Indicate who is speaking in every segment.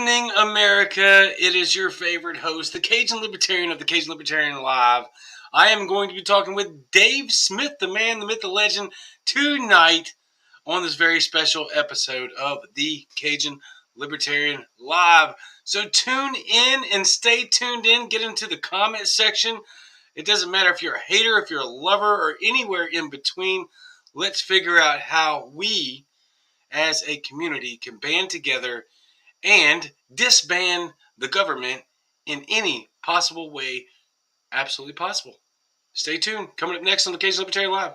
Speaker 1: evening, America. It is your favorite host, the Cajun Libertarian of the Cajun Libertarian Live. I am going to be talking with Dave Smith, the man, the myth, the legend, tonight on this very special episode of the Cajun Libertarian Live. So tune in and stay tuned in. Get into the comment section. It doesn't matter if you're a hater, if you're a lover, or anywhere in between. Let's figure out how we, as a community, can band together and disband the government in any possible way absolutely possible. Stay tuned. Coming up next on the Cajun Libertarian Live.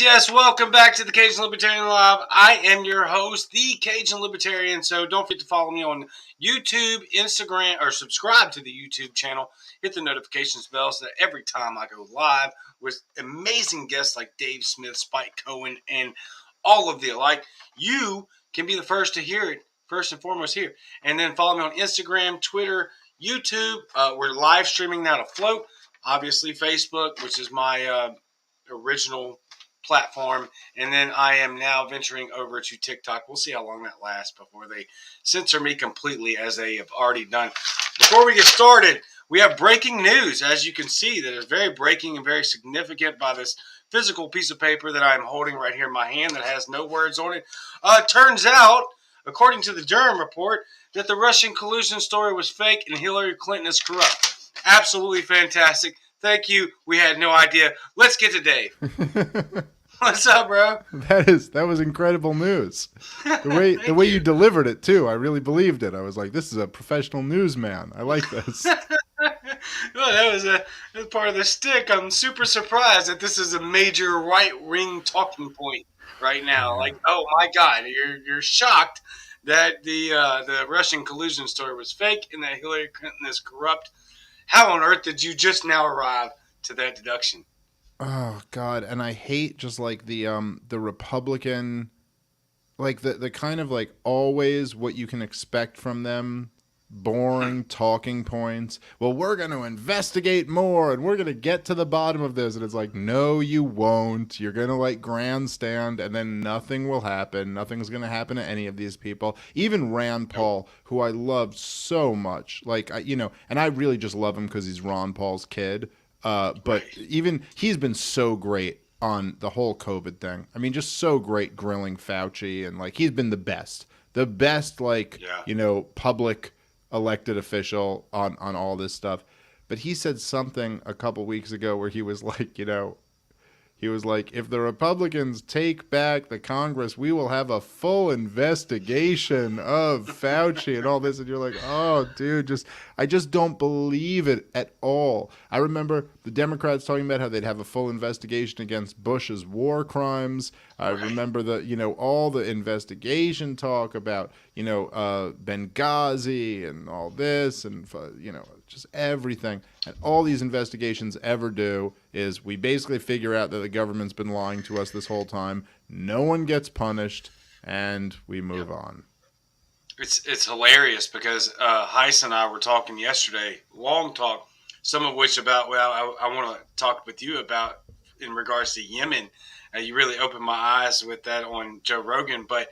Speaker 1: Yes. Welcome back to the Cajun Libertarian Live. I am your host, the Cajun Libertarian. So don't forget to follow me on YouTube, Instagram, or subscribe to the YouTube channel. Hit the notifications bell so that every time I go live with amazing guests like Dave Smith, Spike Cohen, and all of the alike, you can be the first to hear it, first and foremost here. And then follow me on Instagram, Twitter, YouTube. We're live streaming now to Float. Obviously, Facebook, which is my original platform, and then I am now venturing over to TikTok. We'll see how long that lasts before they censor me completely, as they have already done. Before we get started, we have breaking news, as you can see, that is very breaking and very significant by this physical piece of paper that I'm holding right here in my hand that has no words on it. Turns out, according to the Durham report, that the Russian collusion story was fake and Hillary Clinton is corrupt. Absolutely fantastic. Thank you. We had no idea. Let's get to Dave. What's up, bro?
Speaker 2: That was incredible news. The way you delivered it too, I really believed it. I was like, this is a professional newsman. I like this.
Speaker 1: Well, that was part of the stick. I'm super surprised that this is a major right-wing talking point right now. Like, oh my God, you're shocked that the Russian collusion story was fake and that Hillary Clinton is corrupt. How on earth did you just now arrive to that deduction?
Speaker 2: Oh God, and I hate just like the Republican, like the kind of like always what you can expect from them, boring talking points. Well, we're going to investigate more and we're going to get to the bottom of this, and it's like, no, you won't. You're going to like grandstand, and then nothing will happen. Nothing's going to happen to any of these people. Even Rand Paul, who I love so much, like and I really just love him because he's Ron Paul's kid. But even he's been so great on the whole COVID thing. I mean, just so great grilling Fauci, and like he's been the best like public elected official on all this stuff. But he said something a couple weeks ago where he was like, if the Republicans take back the Congress, we will have a full investigation of Fauci and all this. And you're like, oh, dude, I just don't believe it at all. I remember the Democrats talking about how they'd have a full investigation against Bush's war crimes. I remember all the investigation talk about, Benghazi and all this and, just everything. And all these investigations ever do is we basically figure out that the government's been lying to us this whole time. No one gets punished, and we move on.
Speaker 1: It's hilarious because Heiss and I were talking yesterday, long talk, some of which about, I want to talk with you about in regards to Yemen. You really opened my eyes with that on Joe Rogan. But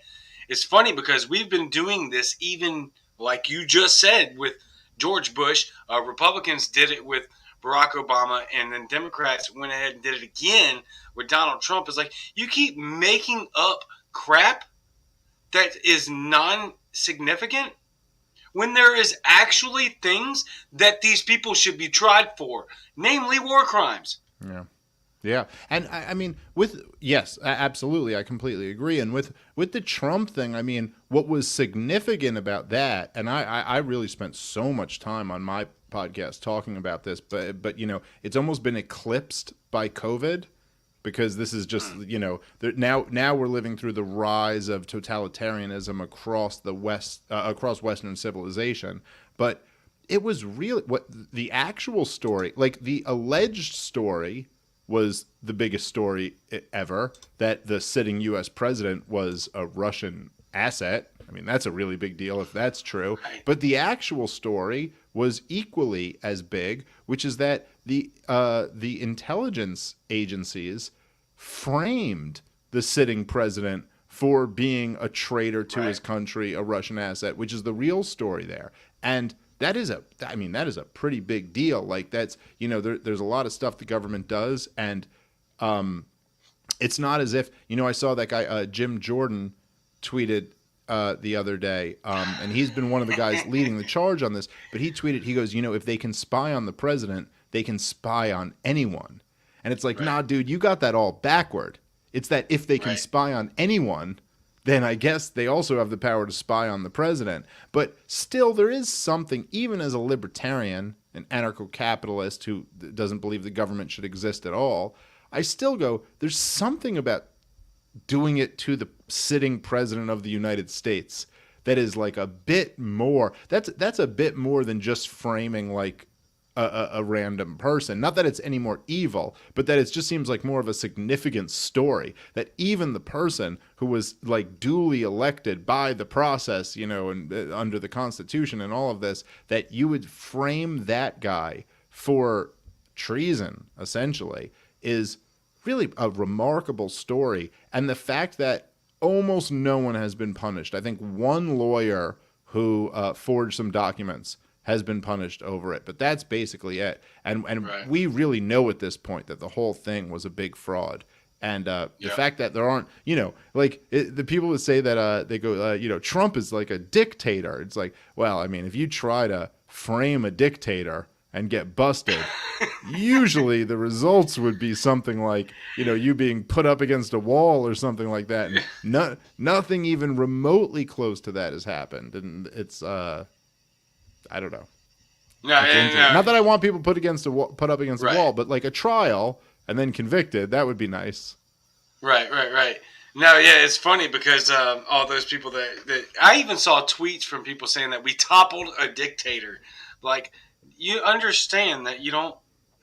Speaker 1: it's funny because we've been doing this even, like you just said, with George Bush. Republicans did it with Barack Obama, and then Democrats went ahead and did it again with Donald Trump. It's like you keep making up crap that is non-significant when there is actually things that these people should be tried for, namely war crimes.
Speaker 2: Yeah. And I mean, yes, absolutely. I completely agree. And with the Trump thing, I mean, what was significant about that, and I really spent so much time on my podcast talking about this, but it's almost been eclipsed by COVID. because this is just, now we're living through the rise of totalitarianism across the West, across Western civilization. But it was really what the actual story, like the alleged story, was the biggest story ever, that the sitting U.S. president was a Russian asset. I mean, that's a really big deal if that's true. But the actual story was equally as big, which is that the intelligence agencies framed the sitting president for being a traitor to his country, a Russian asset, which is the real story there. And that is a pretty big deal. Like, that's, there's a lot of stuff the government does, and it's not as if, I saw that guy Jim Jordan tweeted the other day, and he's been one of the guys leading the charge on this, but he tweeted, he goes, if they can spy on the president, they can spy on anyone. And it's like, nah, dude, you got that all backward. It's that if they can spy on anyone, then I guess they also have the power to spy on the president. But still, there is something, even as a libertarian, an anarcho-capitalist who doesn't believe the government should exist at all, I still go, there's something about doing it to the sitting president of the United States that is like a bit more, that's a bit more than just framing like a random person. Not that it's any more evil, but that it just seems like more of a significant story, that even the person who was like duly elected by the process, and under the Constitution and all of this, that you would frame that guy for treason, essentially, is really a remarkable story. And the fact that almost no one has been punished. I think one lawyer who forged some documents has been punished over it, but that's basically it. And we really know at this point that the whole thing was a big fraud. And the fact that there aren't, the people that say that they go, Trump is like a dictator. It's like, well, I mean, if you try to frame a dictator and get busted, usually the results would be something like, you being put up against a wall or something like that. And nothing even remotely close to that has happened. And it's, I don't know.
Speaker 1: No.
Speaker 2: Not that I want people put up against a wall, but like a trial and then convicted, that would be nice.
Speaker 1: Right. No, yeah, it's funny because all those people that I even saw tweets from people saying that we toppled a dictator. Like, you understand that you don't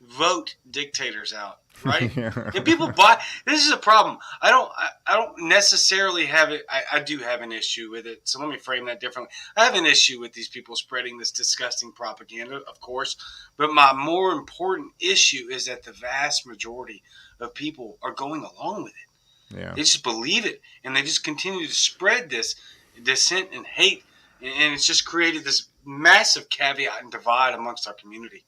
Speaker 1: vote dictators out, right? And people buy. This is a problem. I don't necessarily have it. I do have an issue with it. So let me frame that differently. I have an issue with these people spreading this disgusting propaganda, of course. But my more important issue is that the vast majority of people are going along with it.
Speaker 2: Yeah.
Speaker 1: They just believe it, and they just continue to spread this dissent and hate, and it's just created this massive caveat and divide amongst our community.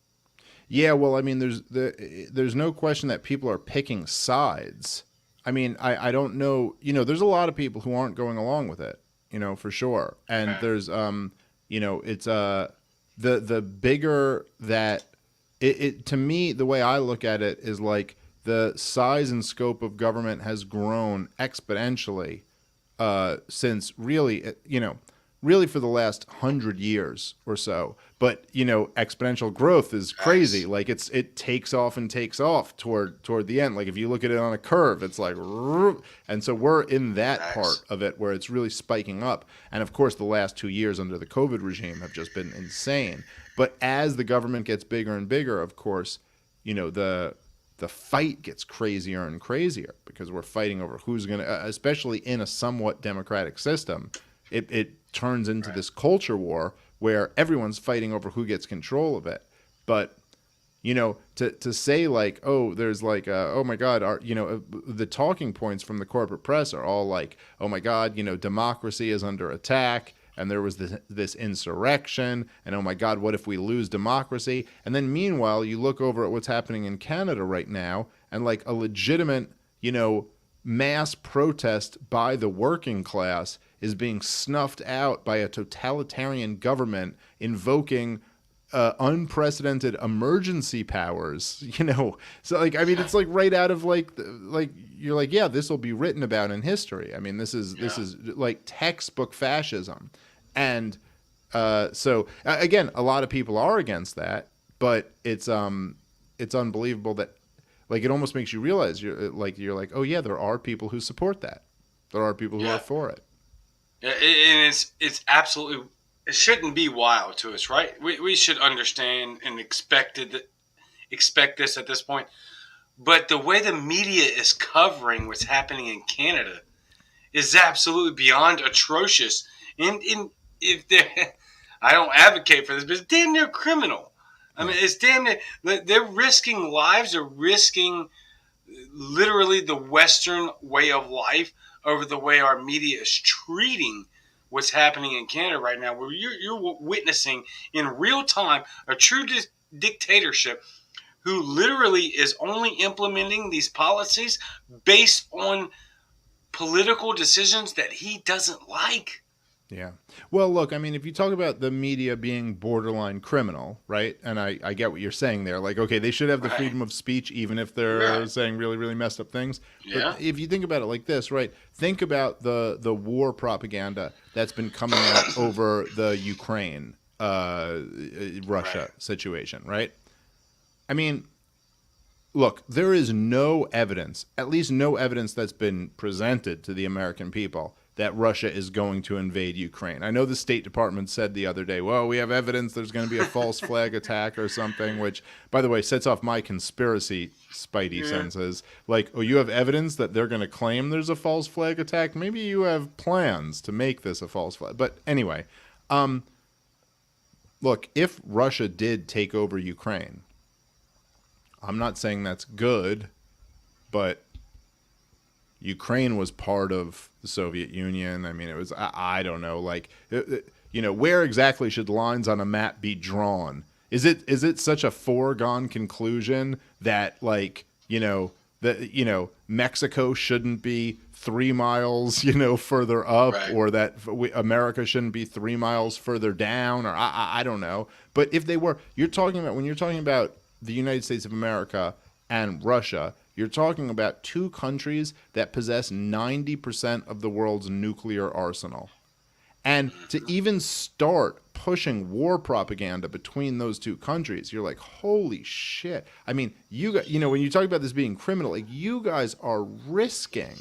Speaker 2: Yeah, well, I mean, there's no question that people are picking sides. I mean, I don't know, there's a lot of people who aren't going along with it, for sure. And there's, it's the bigger that it to me, the way I look at it is like the size and scope of government has grown exponentially since really for the last 100 years or so. But, exponential growth is crazy. Nice. Like it takes off and takes off toward the end. Like if you look at it on a curve, it's like, and so we're in that part of it where it's really spiking up. And of course, the last 2 years under the COVID regime have just been insane. But as the government gets bigger and bigger, of course, the fight gets crazier and crazier because we're fighting over who's going to, especially in a somewhat democratic system, it turns into this culture war where everyone's fighting over who gets control of it. But, to say like, oh, there's like, oh my God, the talking points from the corporate press are all like, oh my God, democracy is under attack. And there was this insurrection, and oh my God, what if we lose democracy? And then meanwhile, you look over at what's happening in Canada right now, and like a legitimate, mass protest by the working class is being snuffed out by a totalitarian government invoking unprecedented emergency powers, So like, I mean, it's like right out of like you're like, yeah, this will be written about in history. I mean, this is like textbook fascism. And so again, a lot of people are against that, but it's unbelievable that like it almost makes you realize you're like, oh yeah, there are people who support that. There are people who are for it.
Speaker 1: And it's absolutely, it shouldn't be wild to us, right? We should understand and expect this at this point. But the way the media is covering what's happening in Canada is absolutely beyond atrocious. And if they're, I don't advocate for this, but it's damn near criminal. I mean, it's damn near, they're risking lives, they're risking literally the Western way of life over the way our media is treating what's happening in Canada right now, where you're witnessing in real time a true dictatorship who literally is only implementing these policies based on political decisions that he doesn't like.
Speaker 2: Yeah. Well, look, I mean, if you talk about the media being borderline criminal, right? And I get what you're saying there. Like, okay, they should have the freedom of speech even if they're saying really, really messed up things.
Speaker 1: Yeah.
Speaker 2: But if you think about it like this, right? Think about the war propaganda that's been coming out over the Ukraine, Russia situation, right? I mean, look, there is no evidence, at least no evidence that's been presented to the American people that Russia is going to invade Ukraine. I know the State Department said the other day, well, we have evidence there's going to be a false flag attack or something, which, by the way, sets off my conspiracy spidey senses. Like, oh, you have evidence that they're going to claim there's a false flag attack? Maybe you have plans to make this a false flag. But anyway, look, if Russia did take over Ukraine, I'm not saying that's good, but Ukraine was part of the Soviet Union. I mean, it was, I don't know, like, where exactly should lines on a map be drawn? Is it such a foregone conclusion that, like, Mexico shouldn't be 3 miles, further up, or that America shouldn't be 3 miles further down, or I don't know. But if they were, when you're talking about the United States of America and Russia, you're talking about two countries that possess 90% of the world's nuclear arsenal. And to even start pushing war propaganda between those two countries, you're like, holy shit. I mean, when you talk about this being criminal, like, you guys are risking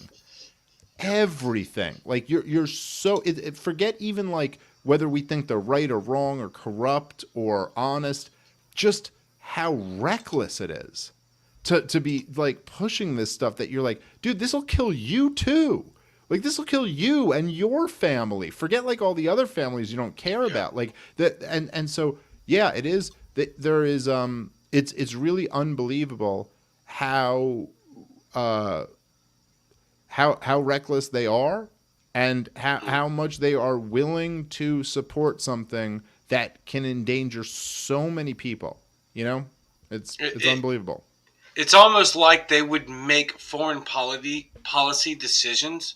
Speaker 2: everything. Like, you're so, forget even like whether we think they're right or wrong or corrupt or honest, just how reckless it is to be like pushing this stuff that you're like, dude, this will kill you too. Like, this will kill you and your family. Forget like all the other families you don't care about. Like that, and so yeah, it is that there is it's really unbelievable how reckless they are and how much they are willing to support something that can endanger so many people. It's unbelievable.
Speaker 1: It's almost like they would make foreign policy decisions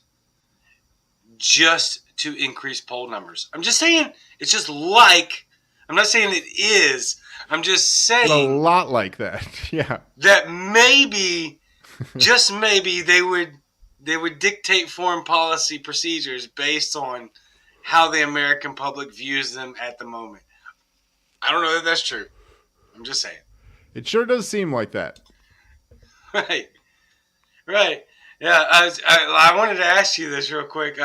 Speaker 1: just to increase poll numbers. I'm just saying, it's just like, I'm not saying it is, I'm just saying.
Speaker 2: A lot like that, yeah.
Speaker 1: That maybe, just maybe, they would dictate foreign policy procedures based on how the American public views them at the moment. I don't know that that's true. I'm just saying.
Speaker 2: It sure does seem like that.
Speaker 1: Right. Yeah, I wanted to ask you this real quick.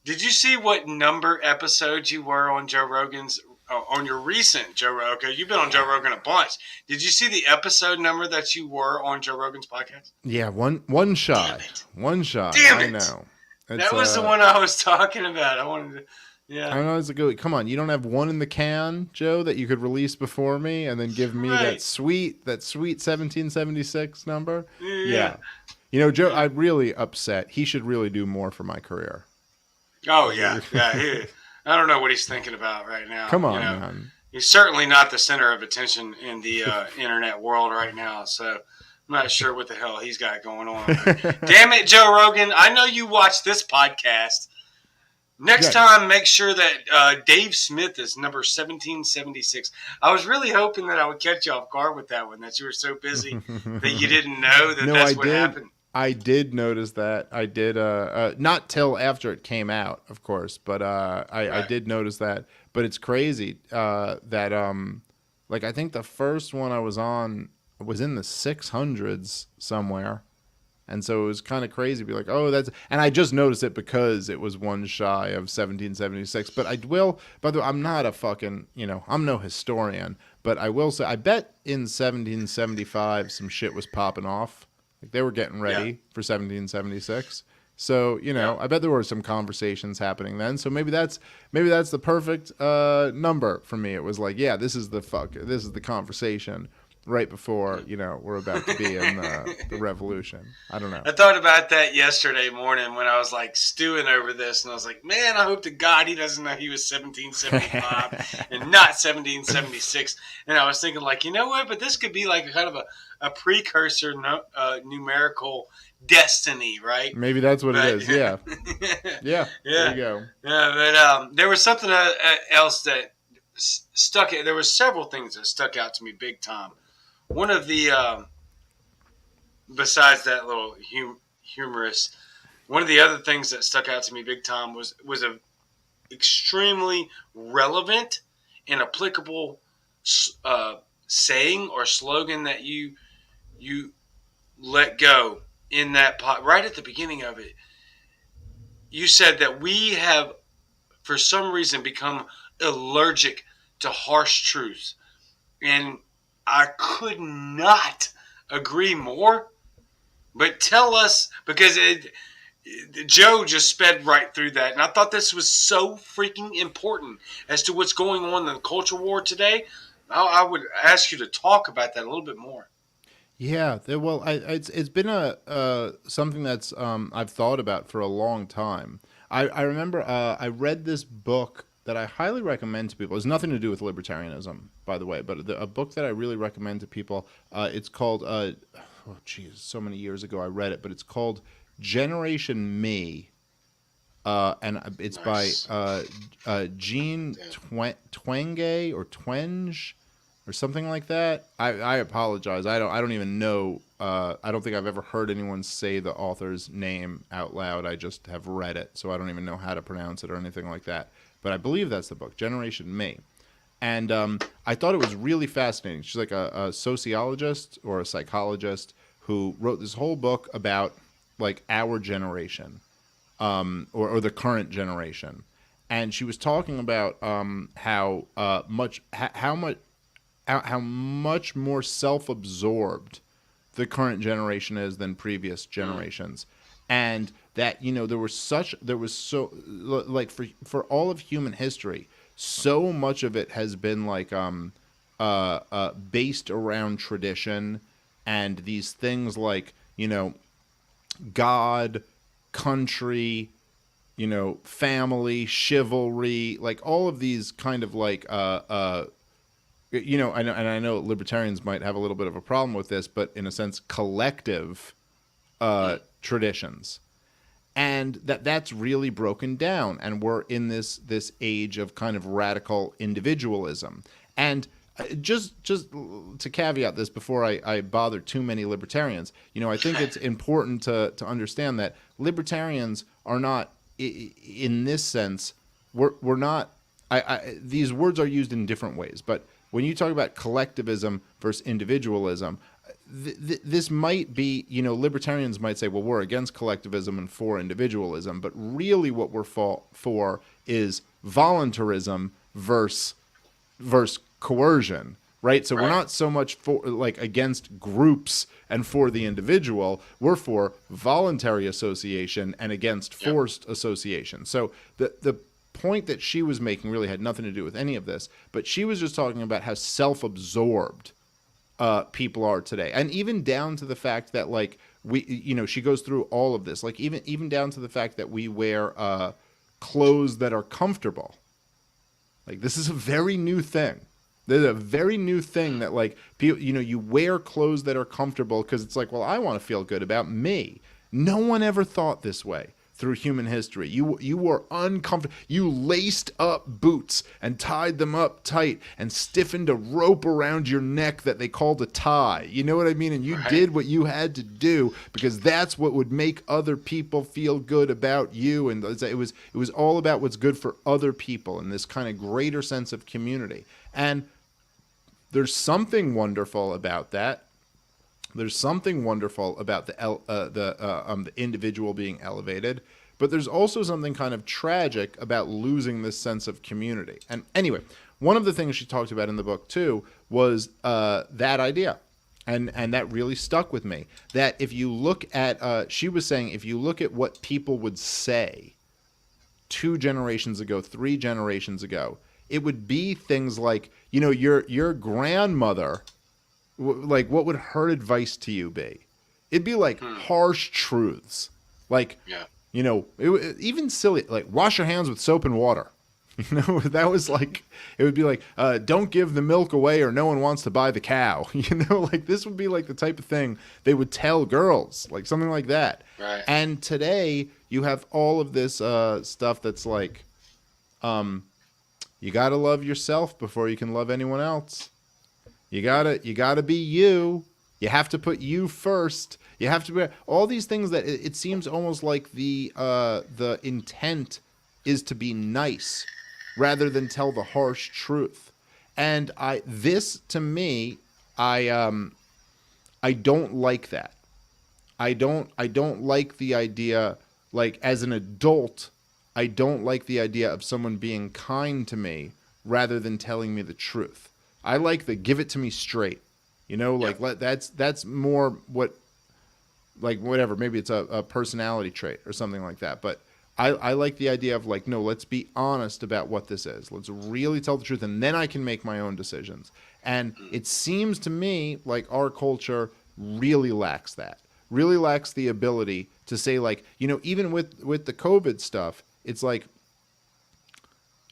Speaker 1: Did you see what number episode you were on Joe Rogan's, on your recent Joe Rogan? You've been on Joe Rogan a bunch. Did you see the episode number that you were on Joe Rogan's podcast?
Speaker 2: Yeah, one shot. One shot.
Speaker 1: Damn it.
Speaker 2: I know.
Speaker 1: That was the one I was talking about. I wanted to. Yeah.
Speaker 2: I know, it's like, come on, you don't have one in the can, Joe, that you could release before me and then give me that sweet 1776 number? Yeah. Joe, I'm really upset. He should really do more for my career.
Speaker 1: Oh, yeah. Yeah. I don't know what he's thinking about right now.
Speaker 2: Come on, man.
Speaker 1: He's certainly not the center of attention in the internet world right now, so I'm not sure what the hell he's got going on. Damn it, Joe Rogan. I know you watch this podcast. Next time, make sure that Dave Smith is number 1776. I was really hoping that I would catch you off guard with that one, that you were so busy that you didn't know that's what happened.
Speaker 2: I did notice that. I did, not till after it came out, of course, but I did notice that. But it's crazy that, like, I think the first one I was on was in the 600s somewhere. And so it was kind of crazy to be like, oh, that's, and I just noticed it because it was one shy of 1776. But I will, by the way, I'm not a fucking, I'm no historian, but I will say, I bet in 1775 some shit was popping off. Like they were getting ready for 1776. So, I bet there were some conversations happening then. So maybe that's the perfect number for me. It was like, yeah, this is the conversation right before, we're about to be in the revolution. I don't know.
Speaker 1: I thought about that yesterday morning when I was like stewing over this, and I was like, man, I hope to God he doesn't know he was 1775 and not 1776. And I was thinking like, you know what, but this could be like a kind of a precursor numerical destiny, right?
Speaker 2: Maybe that's what it is. Yeah. Yeah. There you go.
Speaker 1: Yeah, but there was something else that stuck. There were several things that stuck out to me big time. One of the, besides that little humorous, one of the other things that stuck out to me big time was a extremely relevant and applicable saying or slogan that you let go in that pot right at the beginning of it. You said that we have, for some reason, become allergic to harsh truths, and I could not agree more. But tell us, because Joe just sped right through that, and I thought this was so freaking important as to what's going on in the culture war today. I would ask you to talk about that a little bit more.
Speaker 2: Yeah, well, it's been something that's I've thought about for a long time. I remember I read this book that I highly recommend to people. It has nothing to do with libertarianism, by the way, but a book that I really recommend to people. It's called, so many years ago I read it, but it's called Generation Me, and it's
Speaker 1: Nice.
Speaker 2: by Jean Twenge or Twenge or something like that. I apologize. I don't even know. I don't think I've ever heard anyone say the author's name out loud. I just have read it, so I don't even know how to pronounce it or anything like that. But I believe that's the book, Generation Me. And I thought it was really fascinating. She's like a sociologist or a psychologist who wrote this whole book about like our generation, or the current generation. And she was talking about how much more self-absorbed the current generation is than previous generations. And that, there was so, like, for all of human history, so much of it has been like based around tradition and these things like, God, country, family, chivalry, like all of these kind of like I know libertarians might have a little bit of a problem with this, but in a sense, collective traditions, and that's really broken down, and we're in this age of kind of radical individualism. And just to caveat this before I bother too many libertarians, I think it's important to understand that libertarians are not, in this sense, we're not. These words are used in different ways, but when you talk about collectivism versus individualism, this might be, libertarians might say, well, we're against collectivism and for individualism, but really what we're for is voluntarism versus coercion, right? So we're not so much for like against groups and for the individual. We're for voluntary association and against forced association. So the point that she was making really had nothing to do with any of this, but she was just talking about how self-absorbed people are today, and even down to the fact that like she goes through all of this, like even down to the fact that we wear clothes that are comfortable. Like this is a very new thing. There's a very new thing that like people, you wear clothes that are comfortable because it's like, well, I want to feel good about me. No one ever thought this way through human history. You were uncomfortable. You laced up boots and tied them up tight and stiffened a rope around your neck that they called a tie. You know what I mean? And you did what you had to do because that's what would make other people feel good about you. And it was all about what's good for other people and this kind of greater sense of community. And there's something wonderful about that. There's something wonderful about the individual being elevated, but there's also something kind of tragic about losing this sense of community. And anyway, one of the things she talked about in the book too was that idea, and that really stuck with me. That if you look at, she was saying, if you look at what people would say 2 generations ago, 3 generations ago, it would be things like, your grandmother. Like, what would her advice to you be? It'd be like harsh truths, like,
Speaker 1: Yeah.
Speaker 2: even silly, like, wash your hands with soap and water. That was like, it would be like, don't give the milk away or no one wants to buy the cow. Like, this would be like the type of thing they would tell girls, like something like that.
Speaker 1: Right.
Speaker 2: And today you have all of this stuff that's like, you got to love yourself before you can love anyone else. You gotta be you. You have to put you first. You have to be all these things that it seems almost like the intent is to be nice rather than tell the harsh truth. And to me, I don't like that. I don't like the idea, like, as an adult, I don't like the idea of someone being kind to me rather than telling me the truth. I like the give it to me straight, like, that's more what, like, whatever, maybe it's a personality trait or something like that. But I like the idea of, like, no, let's be honest about what this is. Let's really tell the truth, and then I can make my own decisions. And it seems to me like our culture really lacks that, really lacks the ability to say, like, even with the COVID stuff, it's like,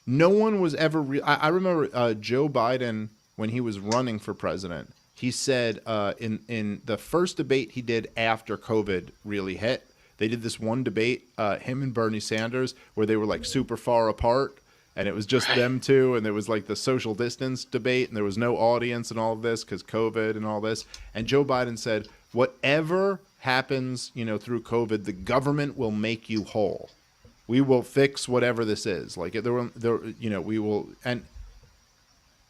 Speaker 2: no one was ever I remember Joe Biden, when he was running for president, he said in the first debate he did after COVID really hit, they did this one debate, him and Bernie Sanders, where they were like super far apart, and it was just them two, and there was like the social distance debate, and there was no audience and all of this because COVID and all this. And Joe Biden said, whatever happens, through COVID, the government will make you whole. We will fix whatever this is. Like, we will. And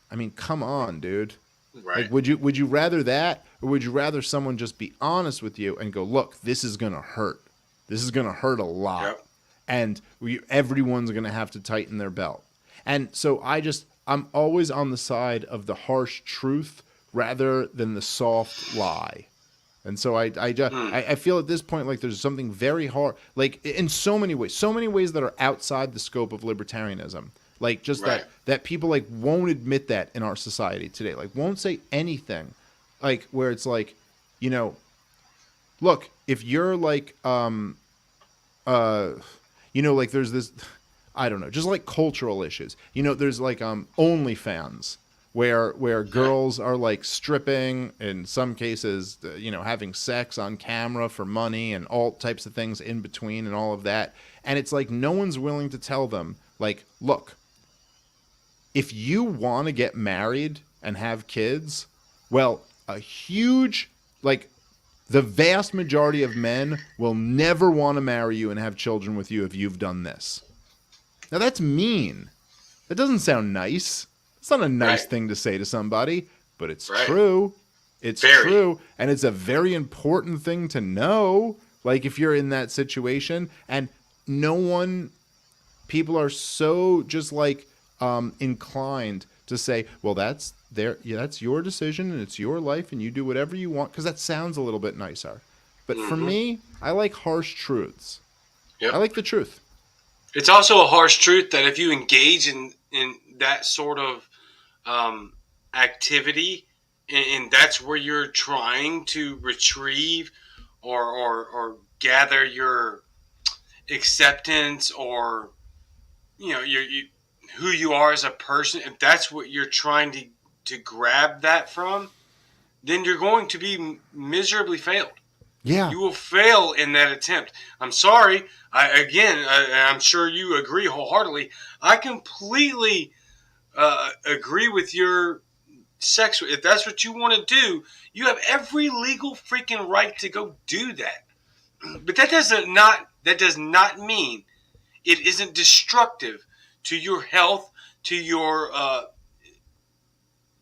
Speaker 2: I mean, come on, dude.
Speaker 1: Right.
Speaker 2: Like, would you rather that, or would you rather someone just be honest with you and go, look, this is gonna hurt. This is gonna hurt a lot,
Speaker 1: Yep.
Speaker 2: and everyone's gonna have to tighten their belt. And so I'm always on the side of the harsh truth rather than the soft lie. And so I feel at this point like there's something very hard, like, in so many ways that are outside the scope of libertarianism. Like, just
Speaker 1: Right.
Speaker 2: that people, like, won't admit that in our society today. Like, won't say anything, like, where it's like, look, if you're like, like, there's this, I don't know, just like cultural issues. There's like OnlyFans, where girls are like stripping, in some cases, having sex on camera for money and all types of things in between and all of that. And it's like no one's willing to tell them, like, look, if you want to get married and have kids, well, the vast majority of men will never want to marry you and have children with you if you've done this. Now, that's mean. That doesn't sound nice. It's not a nice thing to say to somebody, but it's true. It's true, and it's a very important thing to know, like, if you're in that situation. And people are so just, like, inclined to say, well, that's your decision, and it's your life, and you do whatever you want, because that sounds a little bit nicer. But for me, I like harsh truths. Yep. I like the truth.
Speaker 1: It's also a harsh truth that if you engage in that sort of activity, and that's where you're trying to retrieve or gather your acceptance, or who you are as a person, if that's what you're trying to grab that from, then you're going to be miserably failed.
Speaker 2: Yeah.
Speaker 1: You will fail in that attempt. I'm sorry. I'm sure you agree wholeheartedly. I completely agree with your sex. If that's what you want to do, you have every legal freaking right to go do that. But that does not mean it isn't destructive to your health, to your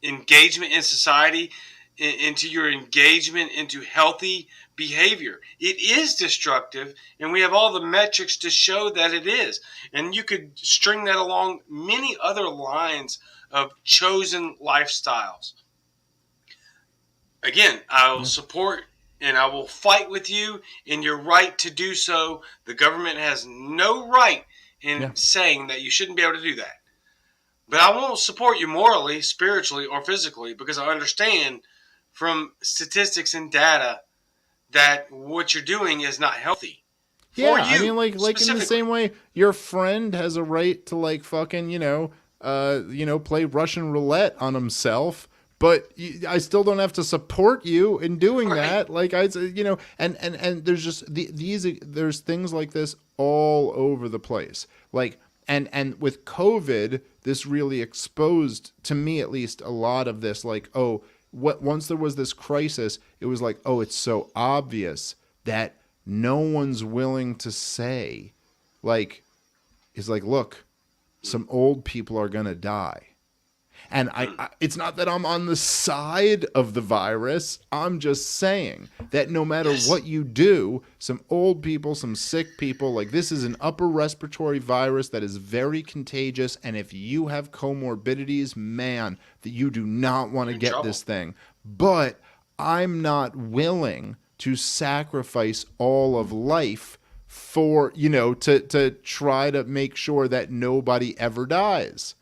Speaker 1: engagement in society. into your engagement into healthy behavior. It is destructive, and we have all the metrics to show that it is. And you could string that along many other lines of chosen lifestyles. Again, I will support and I will fight with you in your right to do so. The government has no right in saying that you shouldn't be able to do that. But I won't support you morally, spiritually, or physically because I understand from statistics and data that what you're doing is not healthy.
Speaker 2: Yeah, I mean, like in the same way, your friend has a right to like fucking, play Russian roulette on himself, but I still don't have to support you in doing that. Like and there's just there's things like this all over the place. Like and with COVID, this really exposed to me at least a lot of this. Like, once there was this crisis, it was like, it's so obvious that no one's willing to say, like, look, some old people are going to die. And it's not that I'm on the side of the virus. I'm just saying that no matter what you do, some old people, some sick people, like this is an upper respiratory virus that is very contagious. And if you have comorbidities, man, that you do not want to get this thing. But I'm not willing to sacrifice all of life for, to try to make sure that nobody ever dies.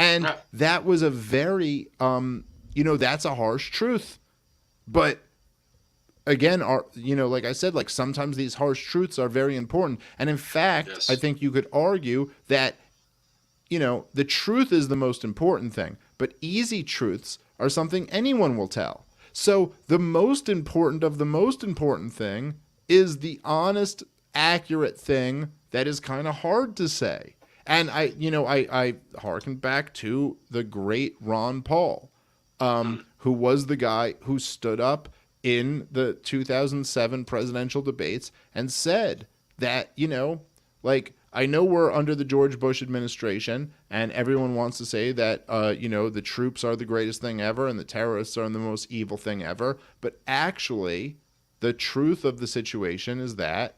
Speaker 2: And that was a very, that's a harsh truth. But again, like I said, like sometimes these harsh truths are very important. And in fact, I think you could argue that, the truth is the most important thing. But easy truths are something anyone will tell. So the most important of the most important thing is the honest, accurate thing that is kind of hard to say. And I harken back to the great Ron Paul, who was the guy who stood up in the 2007 presidential debates and said that, I know we're under the George Bush administration and everyone wants to say that, the troops are the greatest thing ever and the terrorists are the most evil thing ever. But actually, the truth of the situation is that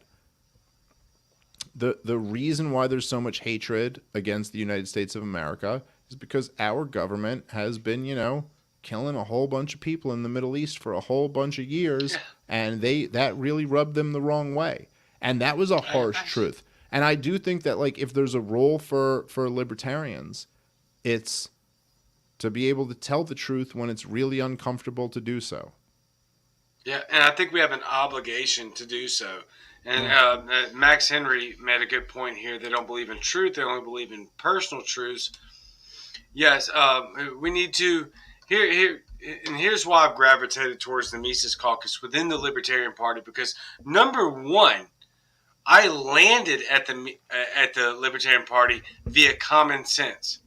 Speaker 2: the reason why there's so much hatred against the United States of America is because our government has been, killing a whole bunch of people in the Middle East for a whole bunch of years, and that really rubbed them the wrong way. And that was a harsh truth. And I do think that, like, if there's a role for libertarians, it's to be able to tell the truth when it's really uncomfortable to do so.
Speaker 1: Yeah, and I think we have an obligation to do so. And Max Henry made a good point here. They don't believe in truth. They only believe in personal truths. Yes, we need to and here's why I've gravitated towards the Mises Caucus within the Libertarian Party, because number one, I landed at the Libertarian Party via common sense.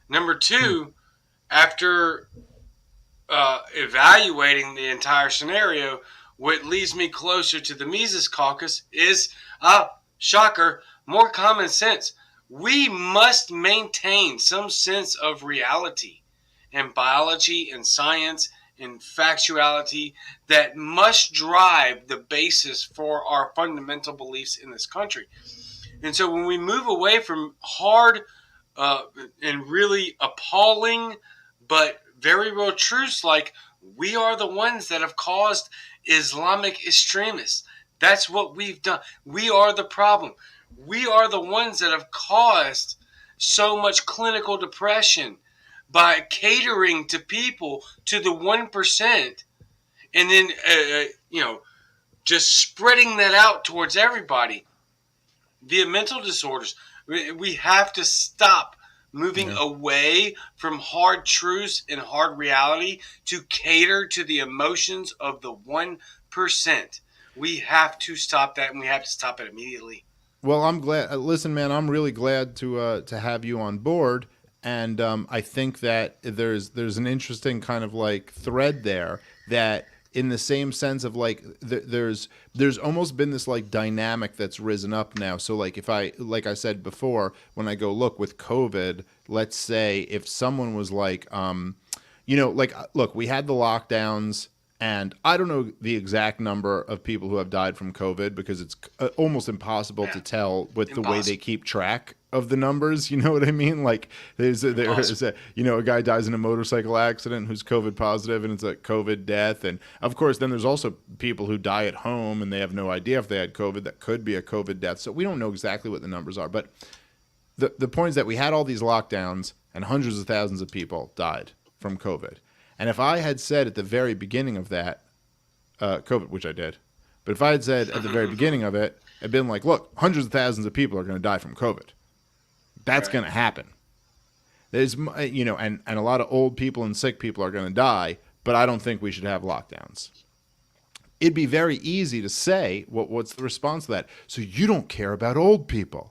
Speaker 1: Number two, after evaluating the entire scenario, what leads me closer to the Mises Caucus is, shocker, more common sense. We must maintain some sense of reality and biology and science and factuality that must drive the basis for our fundamental beliefs in this country. And so when we move away from hard and really appalling but very real truths like we are the ones that have caused Islamic extremists. That's what we've done. We are the problem. We are the ones that have caused so much clinical depression by catering to people, to the 1%, and then, just spreading that out towards everybody via mental disorders. We have to stop moving away from hard truths and hard reality to cater to the emotions of the 1%. We have to stop that, and we have to stop it immediately.
Speaker 2: Well, I'm glad. Listen, man, I'm really glad to have you on board, and I think that there's an interesting kind of like thread there that, in the same sense of like there's almost been this like dynamic that's risen up now. So like like I said before, when I go look with COVID, let's say if someone was like like, look, we had the lockdowns, and I don't know the exact number of people who have died from COVID because it's almost impossible to tell with the way they keep track of the numbers. You know what I mean? Like there's a guy dies in a motorcycle accident who's COVID positive and it's a COVID death. And of course, then there's also people who die at home and they have no idea if they had COVID. That could be a COVID death. So we don't know exactly what the numbers are. But the point is that we had all these lockdowns and hundreds of thousands of people died from COVID. And if I had said at the very beginning of that, COVID, which I did, but if I had said at the very beginning of it, I'd been like, look, hundreds of thousands of people are going to die from COVID. That's going to happen. There's, and a lot of old people and sick people are going to die, but I don't think we should have lockdowns. It'd be very easy to say, what's the response to that? So you don't care about old people.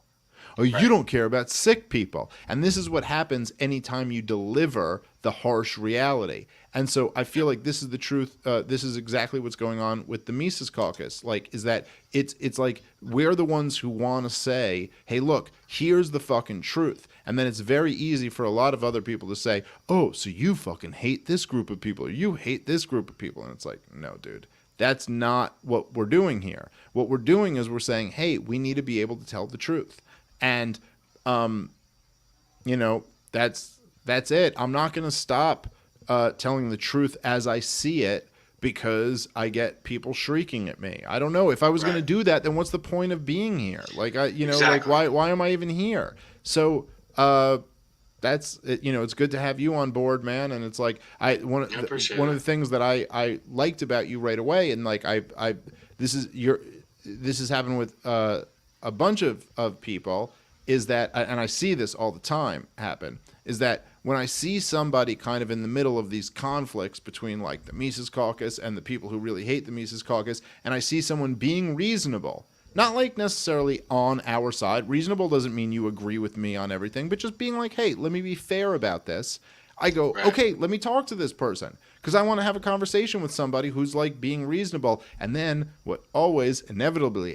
Speaker 2: Or you don't care about sick people. And this is what happens anytime you deliver the harsh reality. And so I feel like this is the truth. This is exactly what's going on with the Mises Caucus. Like, is that it's like we're the ones who want to say, hey, look, here's the fucking truth. And then it's very easy for a lot of other people to say, oh, so you fucking hate this group of people or you hate this group of people. And it's like, no, dude. That's not what we're doing here. What we're doing is we're saying, hey, we need to be able to tell the truth. And, that's it. I'm not going to stop telling the truth as I see it because I get people shrieking at me. I don't know. If I was going to do that, then what's the point of being here? Like, like why am I even here? So that's it. It's good to have you on board, man. And it's like one of the things that I liked about you right away, and like this is happening with a bunch of people, is that, and I see this all the time happen, is that when I see somebody kind of in the middle of these conflicts between like the Mises Caucus and the people who really hate the Mises Caucus, and I see someone being reasonable, not like necessarily on our side. Reasonable doesn't mean you agree with me on everything, but just being like, hey, let me be fair about this. I go, okay, let me talk to this person because I want to have a conversation with somebody who's like being reasonable. And then what always inevitably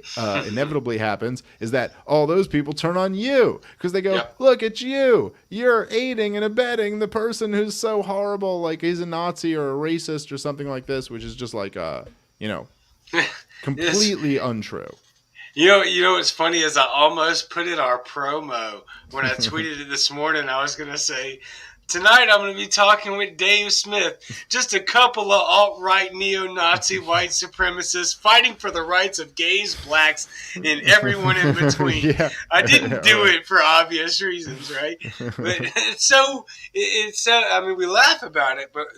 Speaker 2: happens is that all those people turn on you because they go, look at you. You're aiding and abetting the person who's so horrible, like he's a Nazi or a racist or something like this, which is just like, completely untrue.
Speaker 1: What's funny is I almost put in our promo when I tweeted it this morning. I was going to say, tonight I'm going to be talking with Dave Smith, just a couple of alt-right neo-Nazi white supremacists fighting for the rights of gays, blacks, and everyone in between. I didn't do it for obvious reasons, right? But we laugh about it, but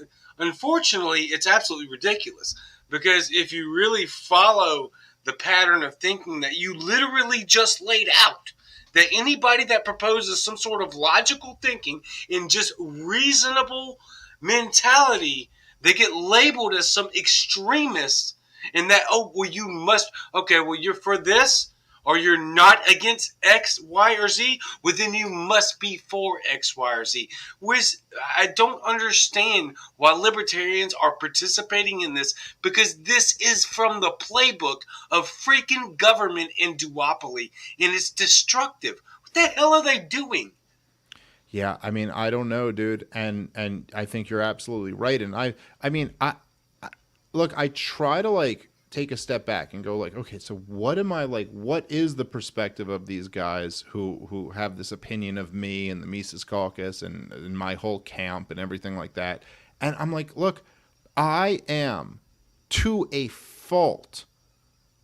Speaker 1: unfortunately it's absolutely ridiculous because if you really follow the pattern of thinking that you literally just laid out, that anybody that proposes some sort of logical thinking in just reasonable mentality, they get labeled as some extremists, and that, you're for this, or you're not against X, Y, or Z, well, then you must be for X, Y, or Z. Which I don't understand why libertarians are participating in this, because this is from the playbook of freaking government and duopoly, and it's destructive. What the hell are they doing?
Speaker 2: Yeah, I mean, I don't know, dude, and I think you're absolutely right. And I look, I try to like take a step back and go like, okay, so what am I like? What is the perspective of these guys who have this opinion of me and the Mises Caucus and my whole camp and everything like that? And I'm like, look, I am to a fault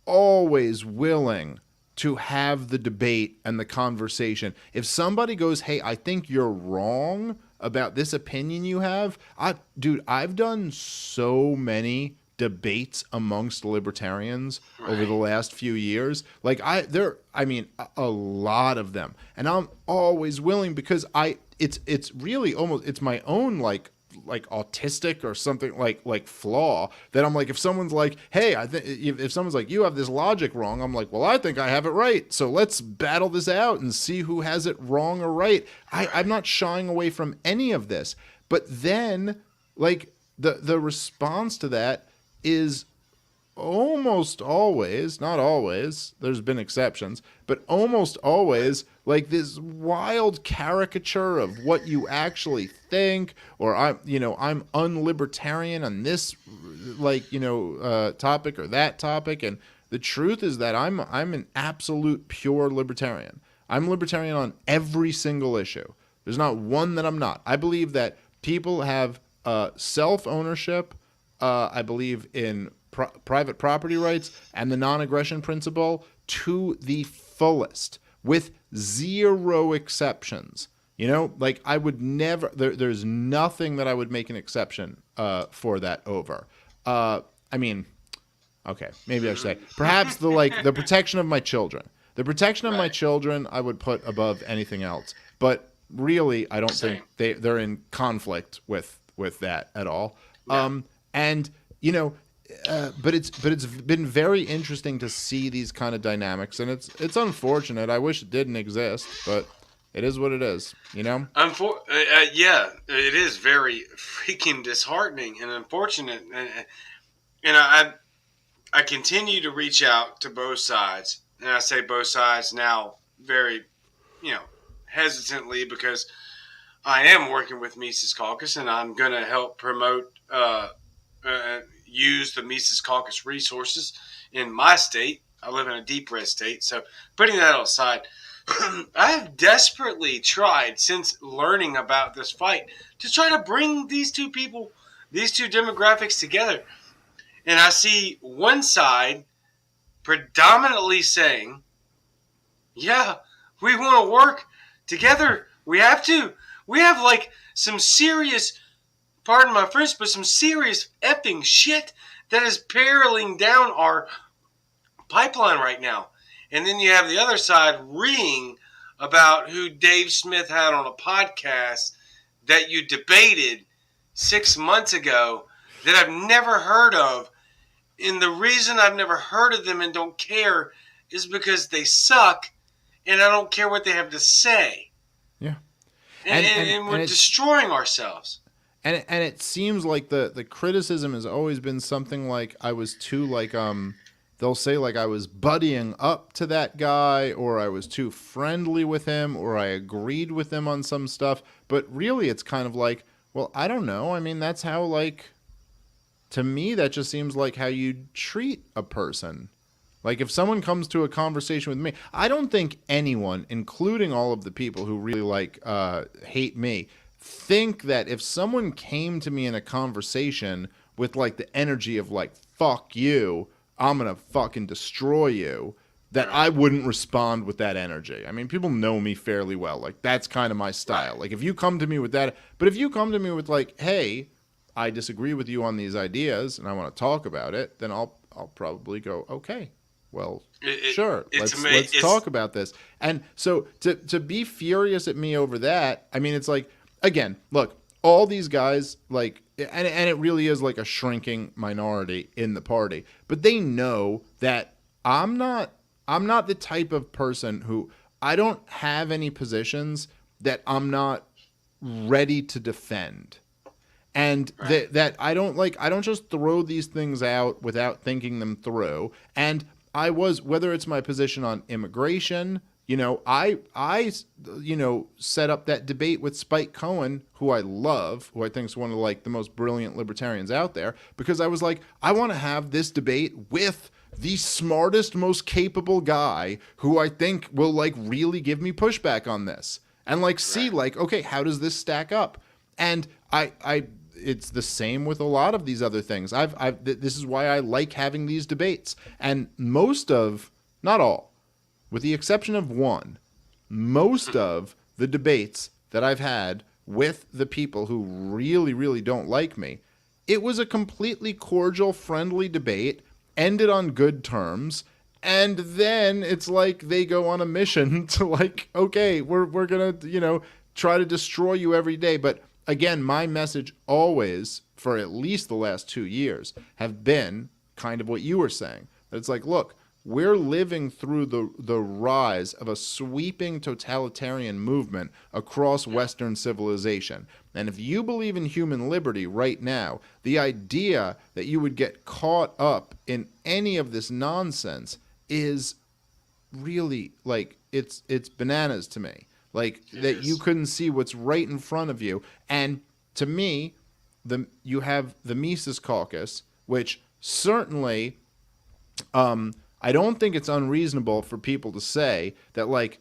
Speaker 2: always willing to have the debate and the conversation. If somebody goes, hey, I think you're wrong about this opinion you have, I've done so many debates amongst libertarians over the last few years. Like a lot of them. And I'm always willing because it's really almost, it's my own like autistic or something like flaw that I'm like, if someone's like, hey, if someone's like, you have this logic wrong, I'm like, well, I think I have it right. So let's battle this out and see who has it wrong or right. I'm not shying away from any of this. But then like the response to that is almost always, not always, there's been exceptions, but almost always like this wild caricature of what you actually think, or I'm unlibertarian on this, topic or that topic. And the truth is that I'm an absolute pure libertarian. I'm libertarian on every single issue. There's not one that I'm not. I believe that people have self-ownership. I believe in private property rights and the non-aggression principle to the fullest, with zero exceptions. Like I would never. There's nothing that I would make an exception for that over. Okay, maybe I should say perhaps the protection of my children. The protection of my children I would put above anything else. But really, I don't think they're in conflict with that at all. Yeah. But it's been very interesting to see these kind of dynamics, and it's unfortunate. I wish it didn't exist, but it is what it is. Yeah,
Speaker 1: it is very freaking disheartening and unfortunate. And I continue to reach out to both sides, and I say both sides now very, hesitantly, because I am working with Mises Caucus, and I'm going to help promote, use the Mises Caucus resources in my state. I live in a deep red state, so putting that aside, I have desperately tried since learning about this fight to try to bring these two demographics together. And I see one side predominantly saying, yeah, we want to work together. We have to. We have some serious, pardon my French, but some serious effing shit that is barreling down our pipeline right now. And then you have the other side reading about who Dave Smith had on a podcast that you debated 6 months ago that I've never heard of. And the reason I've never heard of them and don't care is because they suck, and I don't care what they have to say.
Speaker 2: Yeah.
Speaker 1: And we're destroying ourselves.
Speaker 2: And it seems like the criticism has always been something like I was too they'll say I was buddying up to that guy, or I was too friendly with him, or I agreed with him on some stuff. But really it's kind of well, I don't know. I mean, that's how to me, that just seems like how you treat a person. If someone comes to a conversation with me, I don't think anyone, including all of the people who really hate me, think that if someone came to me in a conversation with the energy of fuck you, I'm gonna fucking destroy you, that I wouldn't respond with that energy. I mean, people know me fairly well. That's kind of my style. If you come to me with that, but if you come to me with hey, I disagree with you on these ideas and I want to talk about it, then I'll probably go, okay, well, sure, let's talk about this. And so to be furious at me over that, I mean, it's again, look, all these guys and it really is a shrinking minority in the party, but they know that I'm not the type of person who, I don't have any positions that I'm not ready to defend. And that I don't just throw these things out without thinking them through. And whether it's my position on immigration, I set up that debate with Spike Cohen, who I love, who I think is one of the most brilliant libertarians out there, because I was I want to have this debate with the smartest, most capable guy who I think will really give me pushback on this and see okay, how does this stack up? And it's the same with a lot of these other things. This is why I like having these debates. And not all, with the exception of one, most of the debates that I've had with the people who really, really don't like me, it was a completely cordial, friendly debate, ended on good terms, and then it's they go on a mission to okay, we're gonna, try to destroy you every day. But again, my message always, for at least the last 2 years, have been kind of what you were saying. That it's look, we're living through the rise of a sweeping totalitarian movement across Western civilization. And if you believe in human liberty right now, the idea that you would get caught up in any of this nonsense is really like it's bananas to me. Like that you
Speaker 1: is.
Speaker 2: couldn't see what's right in front of you. And to me, you have the Mises Caucus, which certainly I don't think it's unreasonable for people to say that, like,